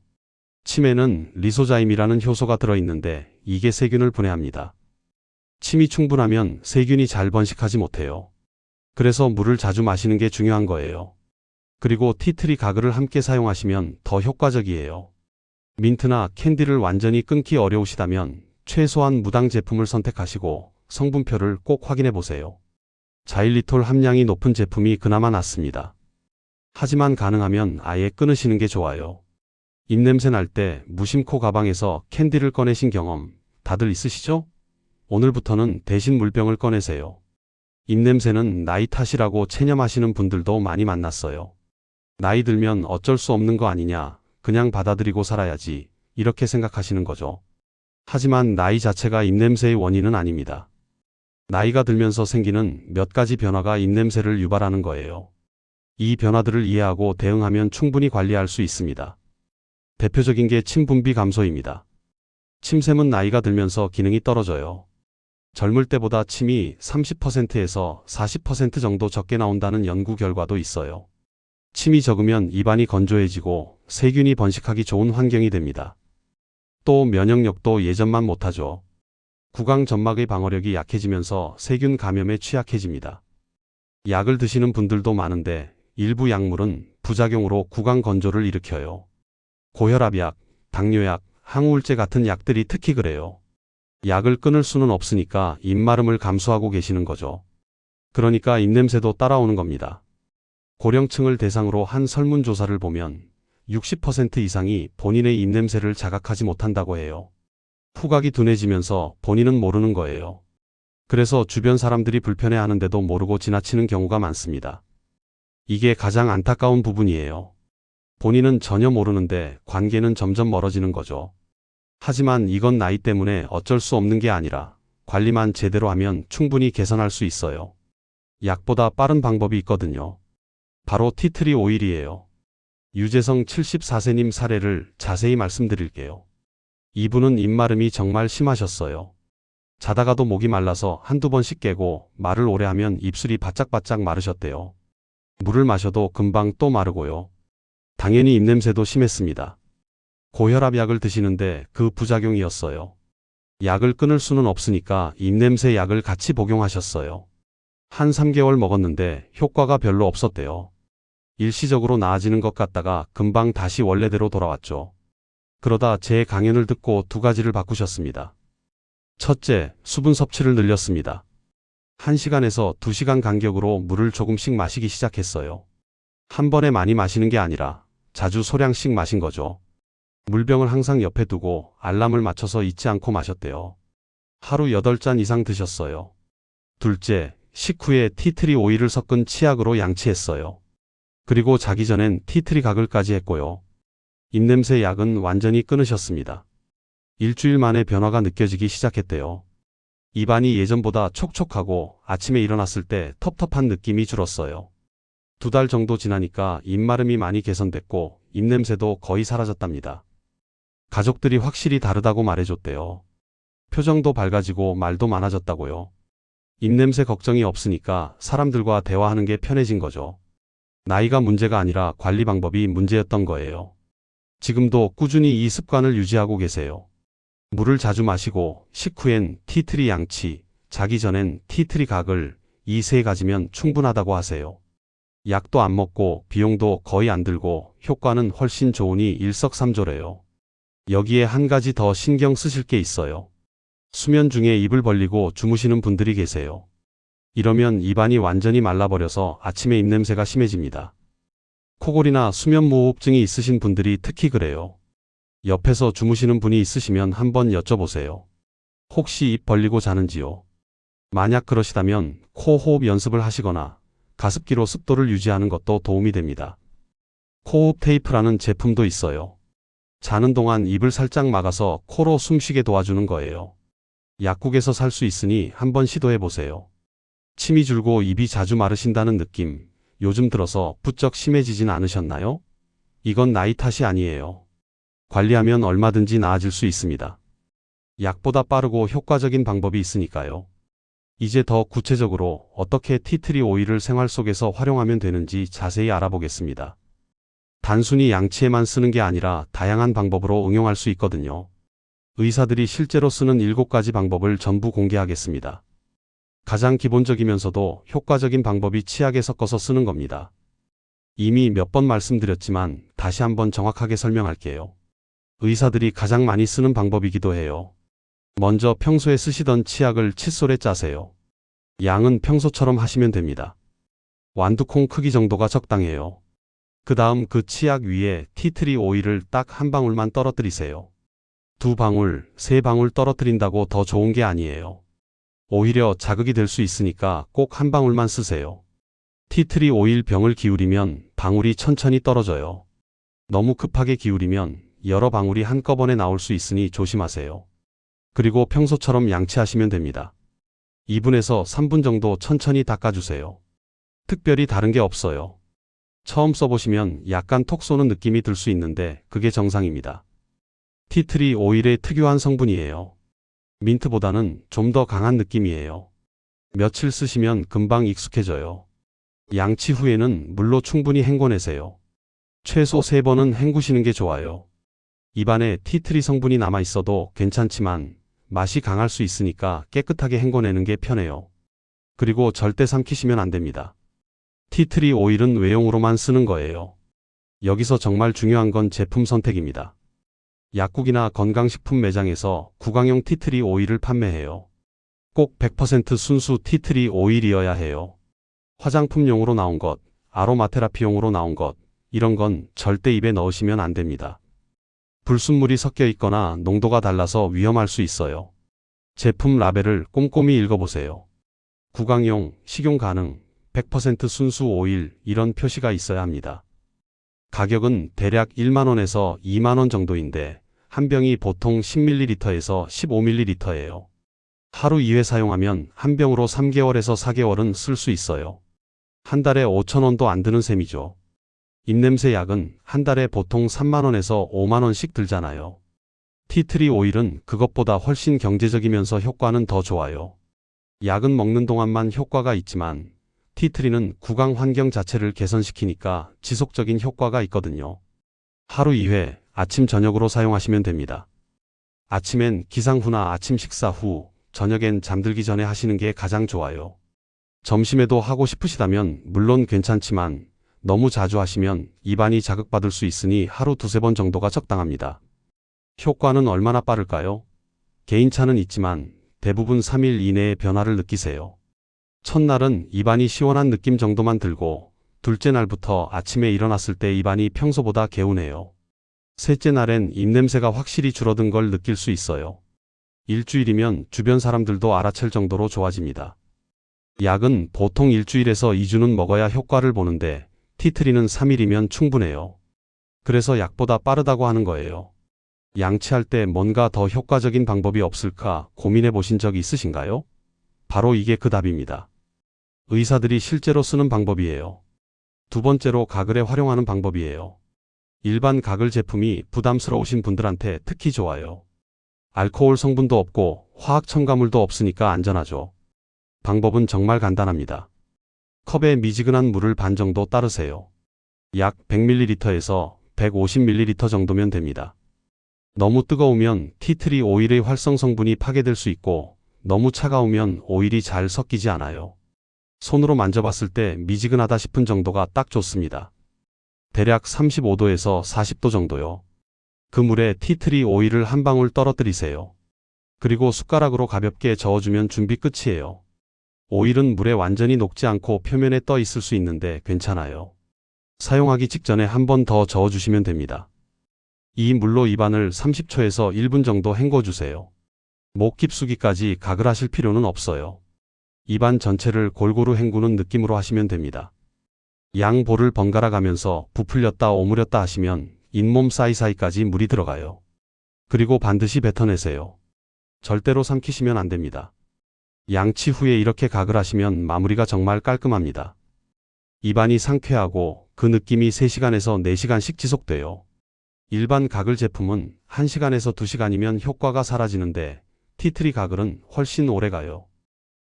[SPEAKER 1] 침에는 리소자임이라는 효소가 들어있는데 이게 세균을 분해합니다. 침이 충분하면 세균이 잘 번식하지 못해요. 그래서 물을 자주 마시는 게 중요한 거예요. 그리고 티트리 가글을 함께 사용하시면 더 효과적이에요. 민트나 캔디를 완전히 끊기 어려우시다면 최소한 무당 제품을 선택하시고 성분표를 꼭 확인해 보세요. 자일리톨 함량이 높은 제품이 그나마 낫습니다. 하지만 가능하면 아예 끊으시는 게 좋아요. 입냄새 날 때 무심코 가방에서 캔디를 꺼내신 경험 다들 있으시죠? 오늘부터는 대신 물병을 꺼내세요. 입냄새는 나이 탓이라고 체념하시는 분들도 많이 만났어요. 나이 들면 어쩔 수 없는 거 아니냐, 그냥 받아들이고 살아야지, 이렇게 생각하시는 거죠. 하지만 나이 자체가 입냄새의 원인은 아닙니다. 나이가 들면서 생기는 몇 가지 변화가 입냄새를 유발하는 거예요. 이 변화들을 이해하고 대응하면 충분히 관리할 수 있습니다. 대표적인 게 침 분비 감소입니다. 침샘은 나이가 들면서 기능이 떨어져요. 젊을 때보다 침이 30%에서 40% 정도 적게 나온다는 연구 결과도 있어요. 침이 적으면 입안이 건조해지고 세균이 번식하기 좋은 환경이 됩니다. 또 면역력도 예전만 못하죠. 구강 점막의 방어력이 약해지면서 세균 감염에 취약해집니다. 약을 드시는 분들도 많은데 일부 약물은 부작용으로 구강 건조를 일으켜요. 고혈압약, 당뇨약, 항우울제 같은 약들이 특히 그래요. 약을 끊을 수는 없으니까 입마름을 감수하고 계시는 거죠. 그러니까 입냄새도 따라오는 겁니다. 고령층을 대상으로 한 설문조사를 보면 60% 이상이 본인의 입냄새를 자각하지 못한다고 해요. 후각이 둔해지면서 본인은 모르는 거예요. 그래서 주변 사람들이 불편해하는데도 모르고 지나치는 경우가 많습니다. 이게 가장 안타까운 부분이에요. 본인은 전혀 모르는데 관계는 점점 멀어지는 거죠. 하지만 이건 나이 때문에 어쩔 수 없는 게 아니라 관리만 제대로 하면 충분히 개선할 수 있어요. 약보다 빠른 방법이 있거든요. 바로 티트리 오일이에요. 유재성 74세님 사례를 자세히 말씀드릴게요. 이분은 입마름이 정말 심하셨어요. 자다가도 목이 말라서 한두 번씩 깨고 말을 오래 하면 입술이 바짝바짝 마르셨대요. 물을 마셔도 금방 또 마르고요. 당연히 입냄새도 심했습니다. 고혈압 약을 드시는데 그 부작용이었어요. 약을 끊을 수는 없으니까 입냄새 약을 같이 복용하셨어요. 한 3개월 먹었는데 효과가 별로 없었대요. 일시적으로 나아지는 것 같다가 금방 다시 원래대로 돌아왔죠. 그러다 제 강연을 듣고 두 가지를 바꾸셨습니다. 첫째, 수분 섭취를 늘렸습니다. 1시간에서 2시간 간격으로 물을 조금씩 마시기 시작했어요. 한 번에 많이 마시는 게 아니라 자주 소량씩 마신 거죠. 물병을 항상 옆에 두고 알람을 맞춰서 잊지 않고 마셨대요. 하루 8잔 이상 드셨어요. 둘째, 식후에 티트리 오일을 섞은 치약으로 양치했어요. 그리고 자기 전엔 티트리 가글까지 했고요. 입냄새 약은 완전히 끊으셨습니다. 일주일 만에 변화가 느껴지기 시작했대요. 입안이 예전보다 촉촉하고 아침에 일어났을 때 텁텁한 느낌이 줄었어요. 2달 정도 지나니까 입마름이 많이 개선됐고 입냄새도 거의 사라졌답니다. 가족들이 확실히 다르다고 말해줬대요. 표정도 밝아지고 말도 많아졌다고요. 입냄새 걱정이 없으니까 사람들과 대화하는 게 편해진 거죠. 나이가 문제가 아니라 관리 방법이 문제였던 거예요. 지금도 꾸준히 이 습관을 유지하고 계세요. 물을 자주 마시고 식후엔 티트리 양치, 자기 전엔 티트리 가글, 이 3가지면 충분하다고 하세요. 약도 안 먹고 비용도 거의 안 들고 효과는 훨씬 좋으니 일석삼조래요. 여기에 한 가지 더 신경 쓰실 게 있어요. 수면 중에 입을 벌리고 주무시는 분들이 계세요. 이러면 입안이 완전히 말라버려서 아침에 입냄새가 심해집니다. 코골이나 수면무호흡증이 있으신 분들이 특히 그래요. 옆에서 주무시는 분이 있으시면 한번 여쭤보세요. 혹시 입 벌리고 자는지요? 만약 그러시다면 코 호흡 연습을 하시거나 가습기로 습도를 유지하는 것도 도움이 됩니다. 코호흡 테이프라는 제품도 있어요. 자는 동안 입을 살짝 막아서 코로 숨쉬게 도와주는 거예요. 약국에서 살 수 있으니 한번 시도해 보세요. 침이 줄고 입이 자주 마르신다는 느낌, 요즘 들어서 부쩍 심해지진 않으셨나요? 이건 나이 탓이 아니에요. 관리하면 얼마든지 나아질 수 있습니다. 약보다 빠르고 효과적인 방법이 있으니까요. 이제 더 구체적으로 어떻게 티트리 오일을 생활 속에서 활용하면 되는지 자세히 알아보겠습니다. 단순히 양치에만 쓰는 게 아니라 다양한 방법으로 응용할 수 있거든요. 의사들이 실제로 쓰는 7가지 방법을 전부 공개하겠습니다. 가장 기본적이면서도 효과적인 방법이 치약에 섞어서 쓰는 겁니다. 이미 몇 번 말씀드렸지만 다시 한번 정확하게 설명할게요. 의사들이 가장 많이 쓰는 방법이기도 해요. 먼저 평소에 쓰시던 치약을 칫솔에 짜세요. 양은 평소처럼 하시면 됩니다. 완두콩 크기 정도가 적당해요. 그 다음 그 치약 위에 티트리 오일을 딱 한 방울만 떨어뜨리세요. 2방울, 3방울 떨어뜨린다고 더 좋은 게 아니에요. 오히려 자극이 될 수 있으니까 꼭 한 방울만 쓰세요. 티트리 오일 병을 기울이면 방울이 천천히 떨어져요. 너무 급하게 기울이면 여러 방울이 한꺼번에 나올 수 있으니 조심하세요. 그리고 평소처럼 양치하시면 됩니다. 2분에서 3분 정도 천천히 닦아주세요. 특별히 다른 게 없어요. 처음 써보시면 약간 톡 쏘는 느낌이 들 수 있는데 그게 정상입니다. 티트리 오일의 특유한 성분이에요. 민트보다는 좀 더 강한 느낌이에요. 며칠 쓰시면 금방 익숙해져요. 양치 후에는 물로 충분히 헹궈내세요. 최소 3번은 헹구시는 게 좋아요. 입안에 티트리 성분이 남아있어도 괜찮지만 맛이 강할 수 있으니까 깨끗하게 헹궈내는 게 편해요. 그리고 절대 삼키시면 안 됩니다. 티트리 오일은 외용으로만 쓰는 거예요. 여기서 정말 중요한 건 제품 선택입니다. 약국이나 건강식품 매장에서 구강용 티트리 오일을 판매해요. 꼭 100% 순수 티트리 오일이어야 해요. 화장품용으로 나온 것, 아로마 테라피용으로 나온 것, 이런 건 절대 입에 넣으시면 안 됩니다. 불순물이 섞여 있거나 농도가 달라서 위험할 수 있어요. 제품 라벨을 꼼꼼히 읽어보세요. 구강용, 식용 가능, 100% 순수 오일 이런 표시가 있어야 합니다. 가격은 대략 1만원에서 2만원 정도인데 한 병이 보통 10ml에서 15ml예요. 하루 2회 사용하면 한 병으로 3개월에서 4개월은 쓸 수 있어요. 한 달에 5,000원도 안 드는 셈이죠. 입냄새 약은 한 달에 보통 3만원에서 5만원씩 들잖아요. 티트리 오일은 그것보다 훨씬 경제적이면서 효과는 더 좋아요. 약은 먹는 동안만 효과가 있지만 티트리는 구강 환경 자체를 개선시키니까 지속적인 효과가 있거든요. 하루 2회 아침 저녁으로 사용하시면 됩니다. 아침엔 기상 후나 아침 식사 후, 저녁엔 잠들기 전에 하시는 게 가장 좋아요. 점심에도 하고 싶으시다면 물론 괜찮지만 너무 자주 하시면 입안이 자극받을 수 있으니 하루 두세 번 정도가 적당합니다. 효과는 얼마나 빠를까요? 개인차는 있지만 대부분 3일 이내에 변화를 느끼세요. 첫날은 입안이 시원한 느낌 정도만 들고 둘째 날부터 아침에 일어났을 때 입안이 평소보다 개운해요. 셋째 날엔 입냄새가 확실히 줄어든 걸 느낄 수 있어요. 일주일이면 주변 사람들도 알아챌 정도로 좋아집니다. 약은 보통 일주일에서 2주는 먹어야 효과를 보는데 티트리는 3일이면 충분해요. 그래서 약보다 빠르다고 하는 거예요. 양치할 때 뭔가 더 효과적인 방법이 없을까 고민해 보신 적 있으신가요? 바로 이게 그 답입니다. 의사들이 실제로 쓰는 방법이에요. 두 번째로 가글에 활용하는 방법이에요. 일반 가글 제품이 부담스러우신 분들한테 특히 좋아요. 알코올 성분도 없고 화학 첨가물도 없으니까 안전하죠. 방법은 정말 간단합니다. 컵에 미지근한 물을 반 정도 따르세요. 약 100ml에서 150ml 정도면 됩니다. 너무 뜨거우면 티트리 오일의 활성 성분이 파괴될 수 있고 너무 차가우면 오일이 잘 섞이지 않아요. 손으로 만져봤을 때 미지근하다 싶은 정도가 딱 좋습니다. 대략 35도에서 40도 정도요. 그 물에 티트리 오일을 한 방울 떨어뜨리세요. 그리고 숟가락으로 가볍게 저어주면 준비 끝이에요. 오일은 물에 완전히 녹지 않고 표면에 떠 있을 수 있는데 괜찮아요. 사용하기 직전에 한 번 더 저어주시면 됩니다. 이 물로 입안을 30초에서 1분 정도 헹궈주세요. 목 깊숙이까지 가글 하실 필요는 없어요. 입안 전체를 골고루 헹구는 느낌으로 하시면 됩니다. 양 볼을 번갈아 가면서 부풀렸다 오므렸다 하시면 잇몸 사이사이까지 물이 들어가요. 그리고 반드시 뱉어내세요. 절대로 삼키시면 안 됩니다. 양치 후에 이렇게 가글 하시면 마무리가 정말 깔끔합니다. 입안이 상쾌하고 그 느낌이 3시간에서 4시간씩 지속돼요. 일반 가글 제품은 1시간에서 2시간이면 효과가 사라지는데 티트리 가글은 훨씬 오래가요.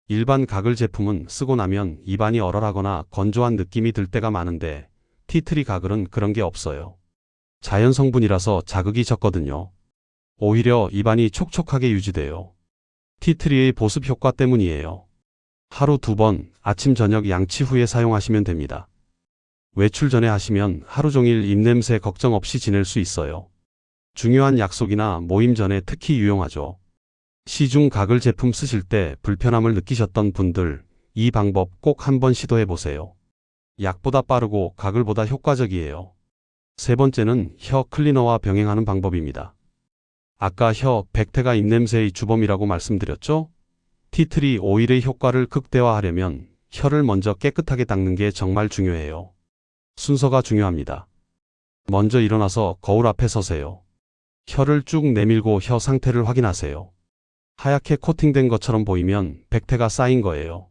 [SPEAKER 1] 일반 가글 제품은 쓰고 나면 입안이 얼얼하거나 건조한 느낌이 들 때가 많은데 티트리 가글은 그런 게 없어요. 자연 성분이라서 자극이 적거든요. 오히려 입안이 촉촉하게 유지돼요. 티트리의 보습 효과 때문이에요. 하루 2번 아침 저녁 양치 후에 사용하시면 됩니다. 외출 전에 하시면 하루 종일 입냄새 걱정 없이 지낼 수 있어요. 중요한 약속이나 모임 전에 특히 유용하죠. 시중 가글 제품 쓰실 때 불편함을 느끼셨던 분들, 이 방법 꼭 한번 시도해 보세요. 약보다 빠르고 가글보다 효과적이에요. 세 번째는 혀 클리너와 병행하는 방법입니다. 아까 혀 백태가 입냄새의 주범이라고 말씀드렸죠? 티트리 오일의 효과를 극대화하려면 혀를 먼저 깨끗하게 닦는 게 정말 중요해요. 순서가 중요합니다. 먼저 일어나서 거울 앞에 서세요. 혀를 쭉 내밀고 혀 상태를 확인하세요. 하얗게 코팅된 것처럼 보이면 백태가 쌓인 거예요.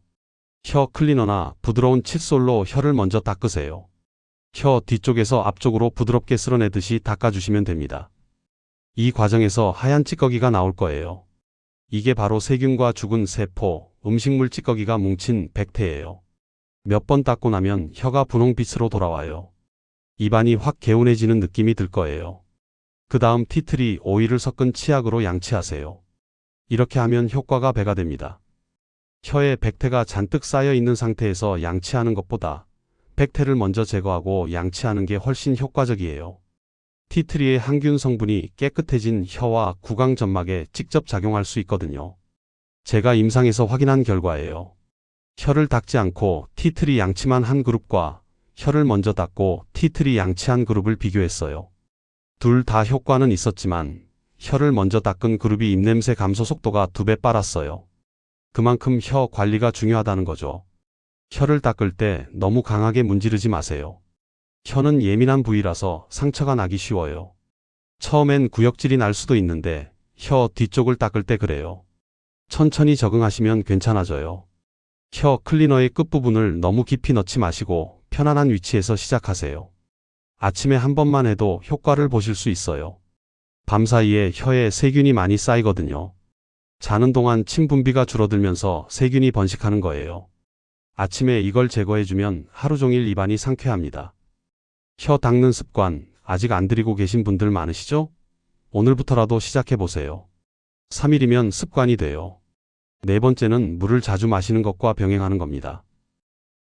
[SPEAKER 1] 혀 클리너나 부드러운 칫솔로 혀를 먼저 닦으세요. 혀 뒤쪽에서 앞쪽으로 부드럽게 쓸어내듯이 닦아주시면 됩니다. 이 과정에서 하얀 찌꺼기가 나올 거예요. 이게 바로 세균과 죽은 세포, 음식물 찌꺼기가 뭉친 백태예요. 몇 번 닦고 나면 혀가 분홍빛으로 돌아와요. 입안이 확 개운해지는 느낌이 들 거예요. 그 다음 티트리 오일을 섞은 치약으로 양치하세요. 이렇게 하면 효과가 배가 됩니다. 혀에 백태가 잔뜩 쌓여 있는 상태에서 양치하는 것보다 백태를 먼저 제거하고 양치하는 게 훨씬 효과적이에요. 티트리의 항균 성분이 깨끗해진 혀와 구강 점막에 직접 작용할 수 있거든요. 제가 임상에서 확인한 결과예요. 혀를 닦지 않고 티트리 양치만 한 그룹과 혀를 먼저 닦고 티트리 양치한 그룹을 비교했어요. 둘 다 효과는 있었지만 혀를 먼저 닦은 그룹이 입냄새 감소 속도가 2배 빨랐어요. 그만큼 혀 관리가 중요하다는 거죠. 혀를 닦을 때 너무 강하게 문지르지 마세요. 혀는 예민한 부위라서 상처가 나기 쉬워요. 처음엔 구역질이 날 수도 있는데 혀 뒤쪽을 닦을 때 그래요. 천천히 적응하시면 괜찮아져요. 혀 클리너의 끝부분을 너무 깊이 넣지 마시고 편안한 위치에서 시작하세요. 아침에 한 번만 해도 효과를 보실 수 있어요. 밤사이에 혀에 세균이 많이 쌓이거든요. 자는 동안 침 분비가 줄어들면서 세균이 번식하는 거예요. 아침에 이걸 제거해주면 하루 종일 입안이 상쾌합니다. 혀 닦는 습관 아직 안 들이고 계신 분들 많으시죠? 오늘부터라도 시작해보세요. 3일이면 습관이 돼요. 네 번째는 물을 자주 마시는 것과 병행하는 겁니다.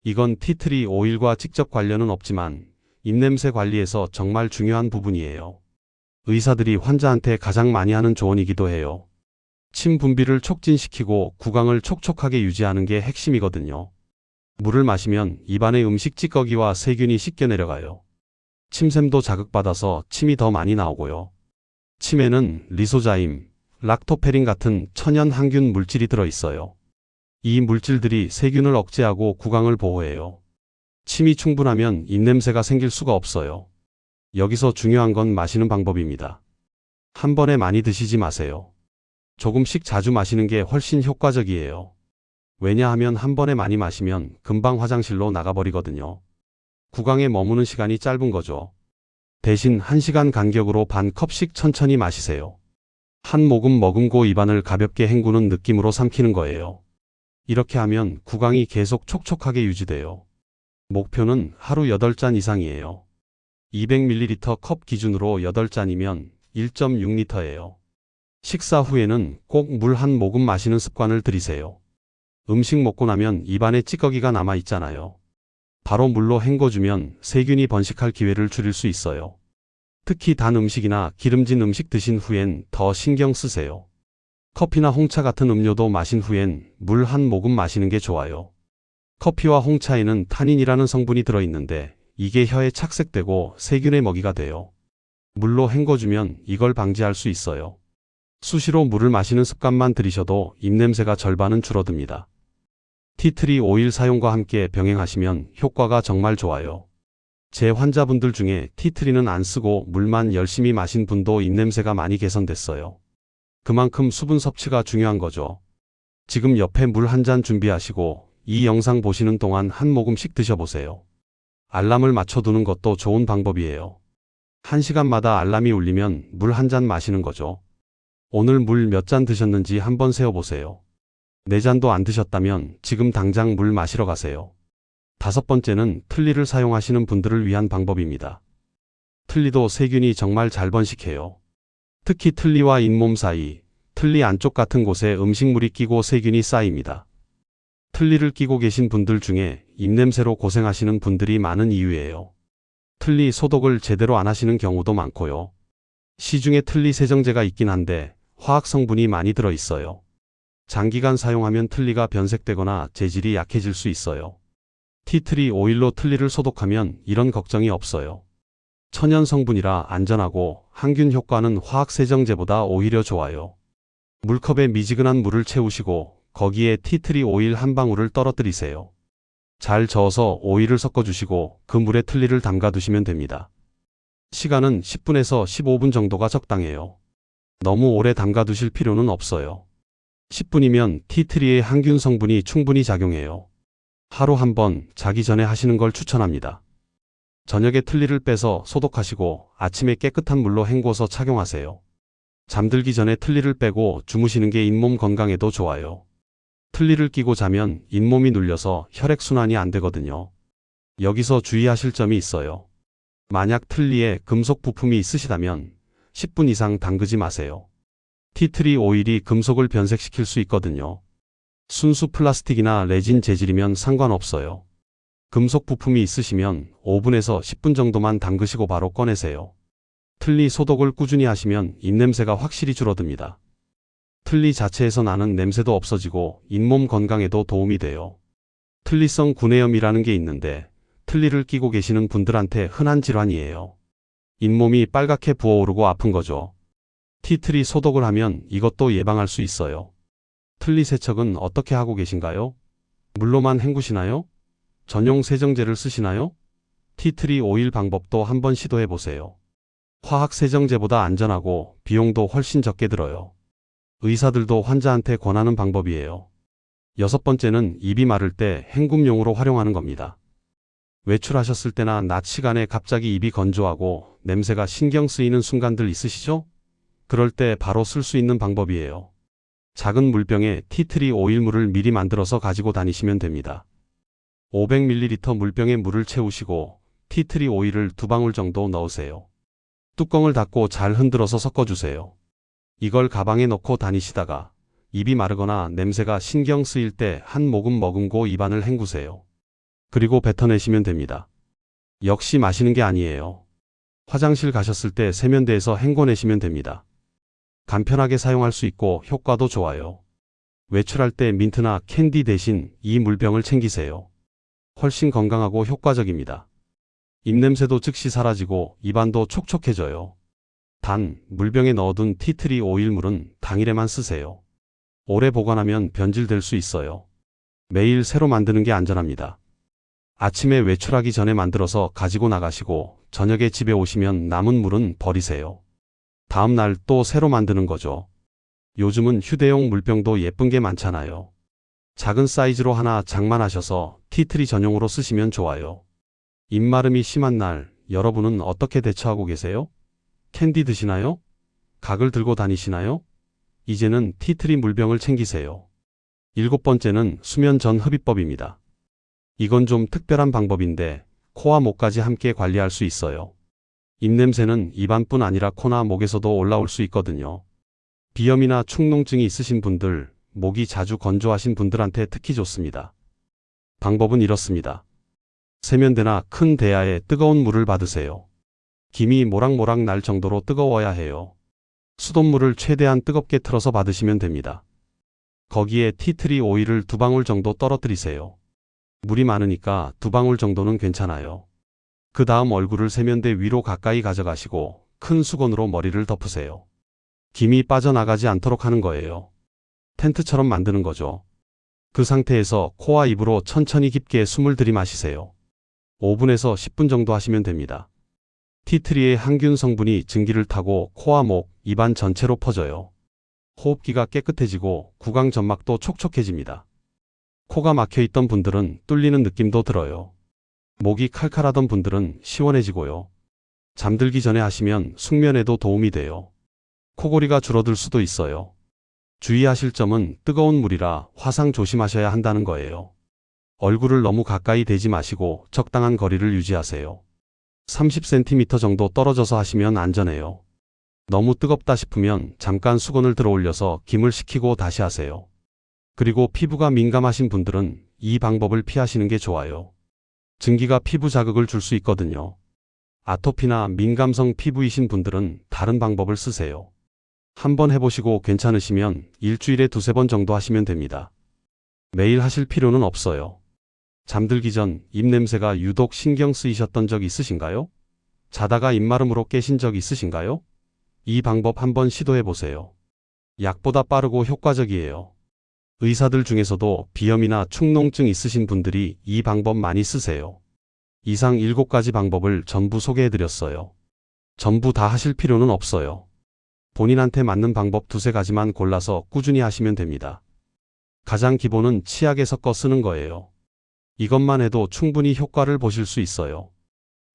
[SPEAKER 1] 이건 티트리 오일과 직접 관련은 없지만 입냄새 관리에서 정말 중요한 부분이에요. 의사들이 환자한테 가장 많이 하는 조언이기도 해요. 침 분비를 촉진시키고 구강을 촉촉하게 유지하는 게 핵심이거든요. 물을 마시면 입안의 음식 찌꺼기와 세균이 씻겨 내려가요. 침샘도 자극받아서 침이 더 많이 나오고요. 침에는 리소자임, 락토페린 같은 천연 항균 물질이 들어있어요. 이 물질들이 세균을 억제하고 구강을 보호해요. 침이 충분하면 입냄새가 생길 수가 없어요. 여기서 중요한 건 마시는 방법입니다. 한 번에 많이 드시지 마세요. 조금씩 자주 마시는 게 훨씬 효과적이에요. 왜냐하면 한 번에 많이 마시면 금방 화장실로 나가버리거든요. 구강에 머무는 시간이 짧은 거죠. 대신 1시간 간격으로 반 컵씩 천천히 마시세요. 한 모금 머금고 입안을 가볍게 헹구는 느낌으로 삼키는 거예요. 이렇게 하면 구강이 계속 촉촉하게 유지돼요. 목표는 하루 8잔 이상이에요. 200ml 컵 기준으로 8잔이면 1.6리터예요. 식사 후에는 꼭 물 한 모금 마시는 습관을 들이세요. 음식 먹고 나면 입안에 찌꺼기가 남아 있잖아요. 바로 물로 헹궈주면 세균이 번식할 기회를 줄일 수 있어요. 특히 단 음식이나 기름진 음식 드신 후엔 더 신경 쓰세요. 커피나 홍차 같은 음료도 마신 후엔 물 한 모금 마시는 게 좋아요. 커피와 홍차에는 타닌이라는 성분이 들어있는데 이게 혀에 착색되고 세균의 먹이가 돼요. 물로 헹궈주면 이걸 방지할 수 있어요. 수시로 물을 마시는 습관만 들이셔도 입냄새가 절반은 줄어듭니다. 티트리 오일 사용과 함께 병행하시면 효과가 정말 좋아요. 제 환자분들 중에 티트리는 안 쓰고 물만 열심히 마신 분도 입냄새가 많이 개선됐어요. 그만큼 수분 섭취가 중요한 거죠. 지금 옆에 물 한 잔 준비하시고 이 영상 보시는 동안 한 모금씩 드셔보세요. 알람을 맞춰두는 것도 좋은 방법이에요. 1시간마다 알람이 울리면 물 한 잔 마시는 거죠. 오늘 물 몇 잔 드셨는지 한번 세어보세요. 4잔도 안 드셨다면 지금 당장 물 마시러 가세요. 5번째는 틀니를 사용하시는 분들을 위한 방법입니다. 틀니도 세균이 정말 잘 번식해요. 특히 틀니와 잇몸 사이, 틀니 안쪽 같은 곳에 음식물이 끼고 세균이 쌓입니다. 틀니를 끼고 계신 분들 중에 입냄새로 고생하시는 분들이 많은 이유예요. 틀니 소독을 제대로 안 하시는 경우도 많고요. 시중에 틀니 세정제가 있긴 한데 화학 성분이 많이 들어있어요. 장기간 사용하면 틀니가 변색되거나 재질이 약해질 수 있어요. 티트리 오일로 틀니를 소독하면 이런 걱정이 없어요. 천연 성분이라 안전하고 항균 효과는 화학 세정제보다 오히려 좋아요. 물컵에 미지근한 물을 채우시고 거기에 티트리 오일 한 방울을 떨어뜨리세요. 잘 저어서 오일을 섞어주시고 그 물에 틀니를 담가두시면 됩니다. 시간은 10분에서 15분 정도가 적당해요. 너무 오래 담가두실 필요는 없어요. 10분이면 티트리의 항균 성분이 충분히 작용해요. 하루 한 번 자기 전에 하시는 걸 추천합니다. 저녁에 틀니를 빼서 소독하시고 아침에 깨끗한 물로 헹궈서 착용하세요. 잠들기 전에 틀니를 빼고 주무시는 게 잇몸 건강에도 좋아요. 틀니를 끼고 자면 잇몸이 눌려서 혈액순환이 안 되거든요. 여기서 주의하실 점이 있어요. 만약 틀니에 금속 부품이 있으시다면 10분 이상 담그지 마세요. 티트리 오일이 금속을 변색시킬 수 있거든요. 순수 플라스틱이나 레진 재질이면 상관없어요. 금속 부품이 있으시면 5분에서 10분 정도만 담그시고 바로 꺼내세요. 틀니 소독을 꾸준히 하시면 입냄새가 확실히 줄어듭니다. 틀니 자체에서 나는 냄새도 없어지고 잇몸 건강에도 도움이 돼요. 틀니성 구내염이라는 게 있는데 틀니를 끼고 계시는 분들한테 흔한 질환이에요. 잇몸이 빨갛게 부어오르고 아픈 거죠. 티트리 소독을 하면 이것도 예방할 수 있어요. 틀니 세척은 어떻게 하고 계신가요? 물로만 헹구시나요? 전용 세정제를 쓰시나요? 티트리 오일 방법도 한번 시도해 보세요. 화학 세정제보다 안전하고 비용도 훨씬 적게 들어요. 의사들도 환자한테 권하는 방법이에요. 6번째는 입이 마를 때 헹굼용으로 활용하는 겁니다. 외출하셨을 때나 낮 시간에 갑자기 입이 건조하고 냄새가 신경 쓰이는 순간들 있으시죠? 그럴 때 바로 쓸 수 있는 방법이에요. 작은 물병에 티트리 오일물을 미리 만들어서 가지고 다니시면 됩니다. 500ml 물병에 물을 채우시고 티트리 오일을 2방울 정도 넣으세요. 뚜껑을 닫고 잘 흔들어서 섞어주세요. 이걸 가방에 넣고 다니시다가 입이 마르거나 냄새가 신경 쓰일 때 한 모금 머금고 입안을 헹구세요. 그리고 뱉어내시면 됩니다. 역시 마시는 게 아니에요. 화장실 가셨을 때 세면대에서 헹궈내시면 됩니다. 간편하게 사용할 수 있고 효과도 좋아요. 외출할 때 민트나 캔디 대신 이 물병을 챙기세요. 훨씬 건강하고 효과적입니다. 입냄새도 즉시 사라지고 입안도 촉촉해져요. 단, 물병에 넣어둔 티트리 오일물은 당일에만 쓰세요. 오래 보관하면 변질될 수 있어요. 매일 새로 만드는 게 안전합니다. 아침에 외출하기 전에 만들어서 가지고 나가시고 저녁에 집에 오시면 남은 물은 버리세요. 다음 날 또 새로 만드는 거죠. 요즘은 휴대용 물병도 예쁜 게 많잖아요. 작은 사이즈로 하나 장만하셔서 티트리 전용으로 쓰시면 좋아요. 입마름이 심한 날, 여러분은 어떻게 대처하고 계세요? 캔디 드시나요? 각을 들고 다니시나요? 이제는 티트리 물병을 챙기세요. 7번째는 수면 전 흡입법입니다. 이건 좀 특별한 방법인데 코와 목까지 함께 관리할 수 있어요. 입냄새는 입안뿐 아니라 코나 목에서도 올라올 수 있거든요. 비염이나 축농증이 있으신 분들, 목이 자주 건조하신 분들한테 특히 좋습니다. 방법은 이렇습니다. 세면대나 큰 대야에 뜨거운 물을 받으세요. 김이 모락모락 날 정도로 뜨거워야 해요. 수돗물을 최대한 뜨겁게 틀어서 받으시면 됩니다. 거기에 티트리 오일을 2방울 정도 떨어뜨리세요. 물이 많으니까 2방울 정도는 괜찮아요. 그 다음 얼굴을 세면대 위로 가까이 가져가시고 큰 수건으로 머리를 덮으세요. 김이 빠져나가지 않도록 하는 거예요. 텐트처럼 만드는 거죠. 그 상태에서 코와 입으로 천천히 깊게 숨을 들이마시세요. 5분에서 10분 정도 하시면 됩니다. 티트리의 항균 성분이 증기를 타고 코와 목, 입안 전체로 퍼져요. 호흡기가 깨끗해지고 구강 점막도 촉촉해집니다. 코가 막혀있던 분들은 뚫리는 느낌도 들어요. 목이 칼칼하던 분들은 시원해지고요. 잠들기 전에 하시면 숙면에도 도움이 돼요. 코골이가 줄어들 수도 있어요. 주의하실 점은 뜨거운 물이라 화상 조심하셔야 한다는 거예요. 얼굴을 너무 가까이 대지 마시고 적당한 거리를 유지하세요. 30cm 정도 떨어져서 하시면 안전해요. 너무 뜨겁다 싶으면 잠깐 수건을 들어 올려서 김을 식히고 다시 하세요. 그리고 피부가 민감하신 분들은 이 방법을 피하시는 게 좋아요. 증기가 피부 자극을 줄 수 있거든요. 아토피나 민감성 피부이신 분들은 다른 방법을 쓰세요. 한번 해보시고 괜찮으시면 일주일에 2-3번 정도 하시면 됩니다. 매일 하실 필요는 없어요. 잠들기 전 입냄새가 유독 신경 쓰이셨던 적 있으신가요? 자다가 입마름으로 깨신 적 있으신가요? 이 방법 한번 시도해 보세요. 약보다 빠르고 효과적이에요. 의사들 중에서도 비염이나 축농증 있으신 분들이 이 방법 많이 쓰세요. 이상 7가지 방법을 전부 소개해 드렸어요. 전부 다 하실 필요는 없어요. 본인한테 맞는 방법 2-3가지만 골라서 꾸준히 하시면 됩니다. 가장 기본은 치약에 섞어 쓰는 거예요. 이것만 해도 충분히 효과를 보실 수 있어요.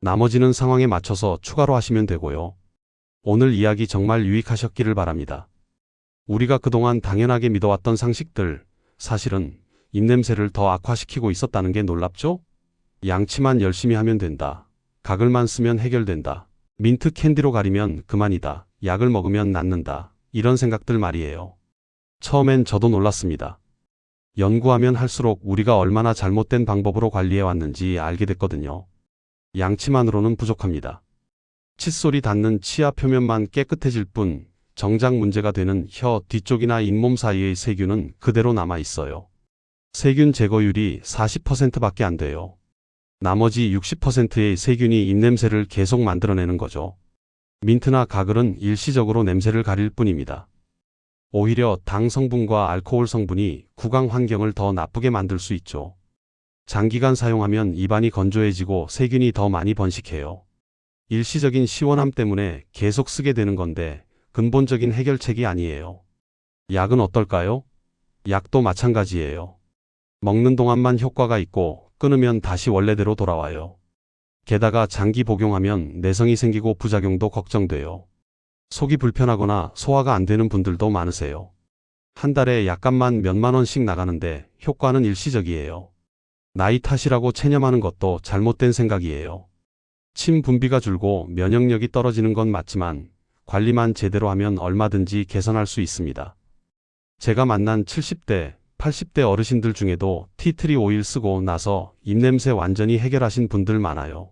[SPEAKER 1] 나머지는 상황에 맞춰서 추가로 하시면 되고요. 오늘 이야기 정말 유익하셨기를 바랍니다. 우리가 그동안 당연하게 믿어왔던 상식들, 사실은 입냄새를 더 악화시키고 있었다는 게 놀랍죠? 양치만 열심히 하면 된다. 가글만 쓰면 해결된다. 민트 캔디로 가리면 그만이다. 약을 먹으면 낫는다. 이런 생각들 말이에요. 처음엔 저도 놀랐습니다. 연구하면 할수록 우리가 얼마나 잘못된 방법으로 관리해왔는지 알게 됐거든요. 양치만으로는 부족합니다. 칫솔이 닿는 치아 표면만 깨끗해질 뿐 정작 문제가 되는 혀 뒤쪽이나 잇몸 사이의 세균은 그대로 남아 있어요. 세균 제거율이 40%밖에 안 돼요. 나머지 60%의 세균이 입냄새를 계속 만들어내는 거죠. 민트나 가글은 일시적으로 냄새를 가릴 뿐입니다. 오히려 당 성분과 알코올 성분이 구강 환경을 더 나쁘게 만들 수 있죠. 장기간 사용하면 입안이 건조해지고 세균이 더 많이 번식해요. 일시적인 시원함 때문에 계속 쓰게 되는 건데 근본적인 해결책이 아니에요. 약은 어떨까요? 약도 마찬가지예요. 먹는 동안만 효과가 있고 끊으면 다시 원래대로 돌아와요. 게다가 장기 복용하면 내성이 생기고 부작용도 걱정돼요. 속이 불편하거나 소화가 안 되는 분들도 많으세요. 한 달에 약값만 몇만 원씩 나가는데 효과는 일시적이에요. 나이 탓이라고 체념하는 것도 잘못된 생각이에요. 침 분비가 줄고 면역력이 떨어지는 건 맞지만 관리만 제대로 하면 얼마든지 개선할 수 있습니다. 제가 만난 70대, 80대 어르신들 중에도 티트리 오일 쓰고 나서 입냄새 완전히 해결하신 분들 많아요.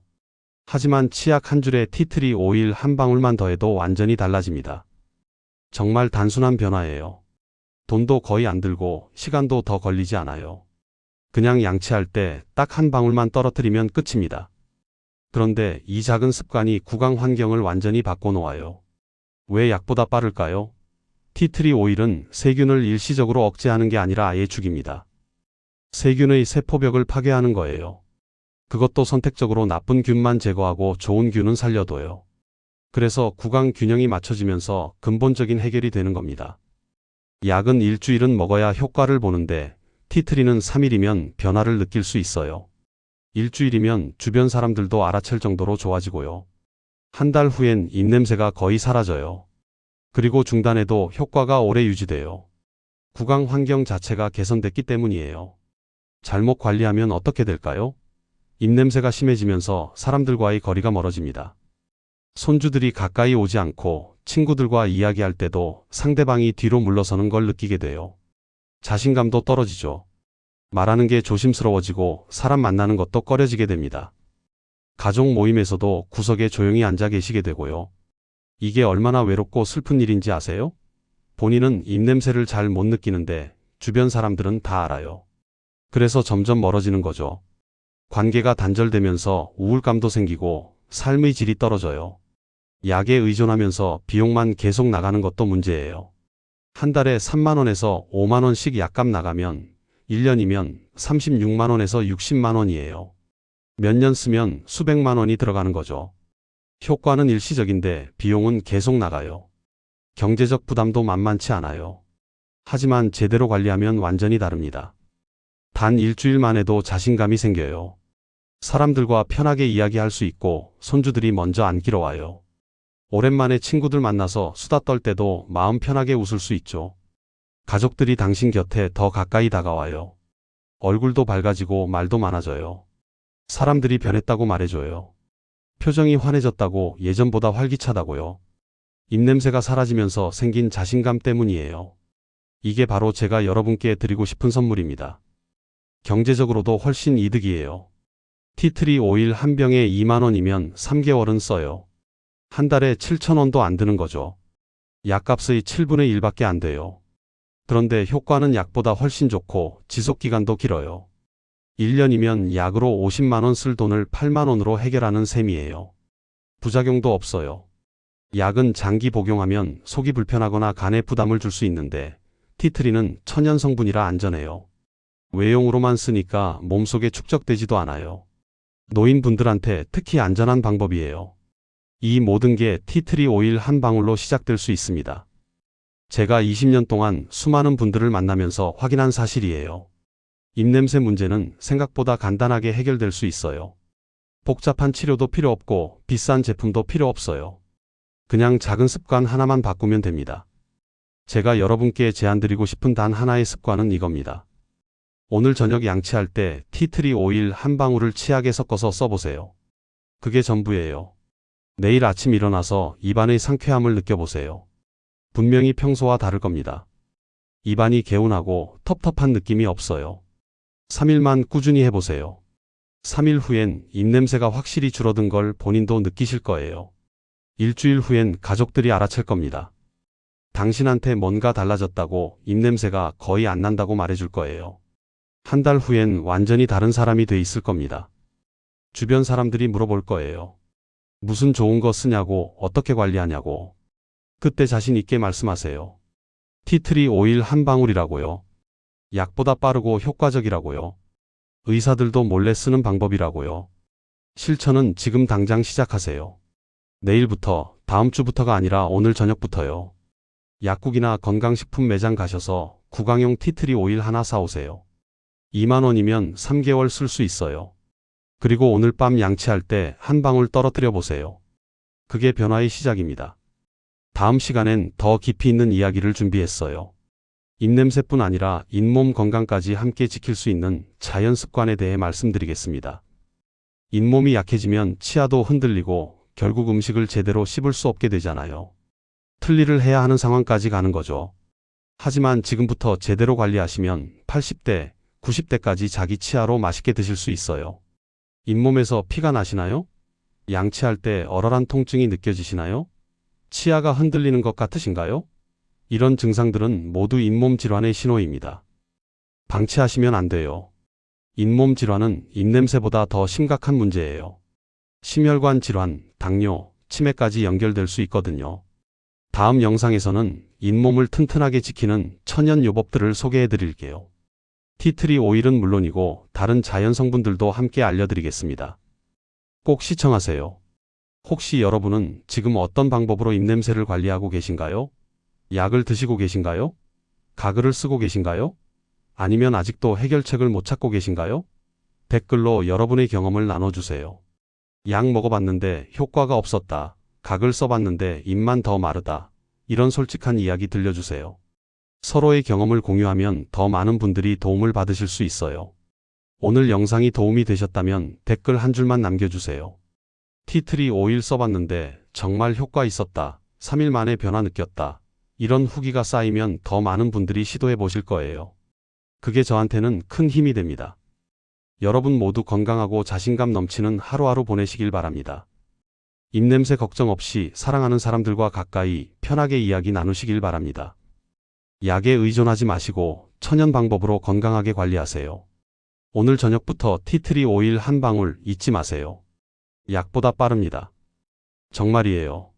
[SPEAKER 1] 하지만 치약 한 줄에 티트리 오일 한 방울만 더해도 완전히 달라집니다. 정말 단순한 변화예요. 돈도 거의 안 들고 시간도 더 걸리지 않아요. 그냥 양치할 때 딱 한 방울만 떨어뜨리면 끝입니다. 그런데 이 작은 습관이 구강 환경을 완전히 바꿔놓아요. 왜 약보다 빠를까요? 티트리 오일은 세균을 일시적으로 억제하는 게 아니라 아예 죽입니다. 세균의 세포벽을 파괴하는 거예요. 그것도 선택적으로 나쁜 균만 제거하고 좋은 균은 살려둬요. 그래서 구강 균형이 맞춰지면서 근본적인 해결이 되는 겁니다. 약은 일주일은 먹어야 효과를 보는데 티트리는 3일이면 변화를 느낄 수 있어요. 일주일이면 주변 사람들도 알아챌 정도로 좋아지고요. 한 달 후엔 입냄새가 거의 사라져요. 그리고 중단해도 효과가 오래 유지돼요. 구강 환경 자체가 개선됐기 때문이에요. 잘못 관리하면 어떻게 될까요? 입냄새가 심해지면서 사람들과의 거리가 멀어집니다. 손주들이 가까이 오지 않고 친구들과 이야기할 때도 상대방이 뒤로 물러서는 걸 느끼게 돼요. 자신감도 떨어지죠. 말하는 게 조심스러워지고 사람 만나는 것도 꺼려지게 됩니다. 가족 모임에서도 구석에 조용히 앉아 계시게 되고요. 이게 얼마나 외롭고 슬픈 일인지 아세요? 본인은 입냄새를 잘 못 느끼는데 주변 사람들은 다 알아요. 그래서 점점 멀어지는 거죠. 관계가 단절되면서 우울감도 생기고 삶의 질이 떨어져요. 약에 의존하면서 비용만 계속 나가는 것도 문제예요. 한 달에 3만 원에서 5만 원씩 약값 나가면 1년이면 36만 원에서 60만 원이에요. 몇 년 쓰면 수백만 원이 들어가는 거죠. 효과는 일시적인데 비용은 계속 나가요. 경제적 부담도 만만치 않아요. 하지만 제대로 관리하면 완전히 다릅니다. 단 일주일만 해도 자신감이 생겨요. 사람들과 편하게 이야기할 수 있고 손주들이 먼저 안기러 와요. 오랜만에 친구들 만나서 수다 떨 때도 마음 편하게 웃을 수 있죠. 가족들이 당신 곁에 더 가까이 다가와요. 얼굴도 밝아지고 말도 많아져요. 사람들이 변했다고 말해줘요. 표정이 환해졌다고, 예전보다 활기차다고요. 입냄새가 사라지면서 생긴 자신감 때문이에요. 이게 바로 제가 여러분께 드리고 싶은 선물입니다. 경제적으로도 훨씬 이득이에요. 티트리 오일 한 병에 2만 원이면 3개월은 써요. 한 달에 7천 원도 안 드는 거죠. 약값의 7분의 1밖에 안 돼요. 그런데 효과는 약보다 훨씬 좋고 지속기간도 길어요. 1년이면 약으로 50만 원 쓸 돈을 8만 원으로 해결하는 셈이에요. 부작용도 없어요. 약은 장기 복용하면 속이 불편하거나 간에 부담을 줄 수 있는데 티트리는 천연 성분이라 안전해요. 외용으로만 쓰니까 몸속에 축적되지도 않아요. 노인분들한테 특히 안전한 방법이에요. 이 모든 게 티트리 오일 한 방울로 시작될 수 있습니다. 제가 20년 동안 수많은 분들을 만나면서 확인한 사실이에요. 입냄새 문제는 생각보다 간단하게 해결될 수 있어요. 복잡한 치료도 필요 없고 비싼 제품도 필요 없어요. 그냥 작은 습관 하나만 바꾸면 됩니다. 제가 여러분께 제안드리고 싶은 단 하나의 습관은 이겁니다. 오늘 저녁 양치할 때 티트리 오일 한 방울을 치약에 섞어서 써보세요. 그게 전부예요. 내일 아침 일어나서 입안의 상쾌함을 느껴보세요. 분명히 평소와 다를 겁니다. 입안이 개운하고 텁텁한 느낌이 없어요. 3일만 꾸준히 해보세요. 3일 후엔 입냄새가 확실히 줄어든 걸 본인도 느끼실 거예요. 일주일 후엔 가족들이 알아챌 겁니다. 당신한테 뭔가 달라졌다고, 입냄새가 거의 안 난다고 말해줄 거예요. 한 달 후엔 완전히 다른 사람이 돼 있을 겁니다. 주변 사람들이 물어볼 거예요. 무슨 좋은 거 쓰냐고, 어떻게 관리하냐고. 그때 자신 있게 말씀하세요. 티트리 오일 한 방울이라고요. 약보다 빠르고 효과적이라고요. 의사들도 몰래 쓰는 방법이라고요. 실천은 지금 당장 시작하세요. 내일부터, 다음 주부터가 아니라 오늘 저녁부터요. 약국이나 건강식품 매장 가셔서 구강용 티트리 오일 하나 사오세요. 2만 원이면 3개월 쓸 수 있어요. 그리고 오늘 밤 양치할 때 한 방울 떨어뜨려 보세요. 그게 변화의 시작입니다. 다음 시간엔 더 깊이 있는 이야기를 준비했어요. 입냄새뿐 아니라 잇몸 건강까지 함께 지킬 수 있는 자연 습관에 대해 말씀드리겠습니다. 잇몸이 약해지면 치아도 흔들리고 결국 음식을 제대로 씹을 수 없게 되잖아요. 틀니를 해야 하는 상황까지 가는 거죠. 하지만 지금부터 제대로 관리하시면 80대, 90대까지 자기 치아로 맛있게 드실 수 있어요. 잇몸에서 피가 나시나요? 양치할 때 얼얼한 통증이 느껴지시나요? 치아가 흔들리는 것 같으신가요? 이런 증상들은 모두 잇몸 질환의 신호입니다. 방치하시면 안 돼요. 잇몸 질환은 입냄새보다 더 심각한 문제예요. 심혈관 질환, 당뇨, 치매까지 연결될 수 있거든요. 다음 영상에서는 잇몸을 튼튼하게 지키는 천연 요법들을 소개해 드릴게요. 티트리 오일은 물론이고 다른 자연 성분들도 함께 알려드리겠습니다. 꼭 시청하세요. 혹시 여러분은 지금 어떤 방법으로 입냄새를 관리하고 계신가요? 약을 드시고 계신가요? 가글을 쓰고 계신가요? 아니면 아직도 해결책을 못 찾고 계신가요? 댓글로 여러분의 경험을 나눠주세요. 약 먹어봤는데 효과가 없었다. 가글 써봤는데 입만 더 마르다. 이런 솔직한 이야기 들려주세요. 서로의 경험을 공유하면 더 많은 분들이 도움을 받으실 수 있어요. 오늘 영상이 도움이 되셨다면 댓글 한 줄만 남겨주세요. 티트리 오일 써봤는데 정말 효과 있었다. 3일 만에 변화 느꼈다. 이런 후기가 쌓이면 더 많은 분들이 시도해 보실 거예요. 그게 저한테는 큰 힘이 됩니다. 여러분 모두 건강하고 자신감 넘치는 하루하루 보내시길 바랍니다. 입냄새 걱정 없이 사랑하는 사람들과 가까이 편하게 이야기 나누시길 바랍니다. 약에 의존하지 마시고 천연 방법으로 건강하게 관리하세요. 오늘 저녁부터 티트리 오일 한 방울 잊지 마세요. 약보다 빠릅니다. 정말이에요.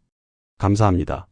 [SPEAKER 1] 감사합니다.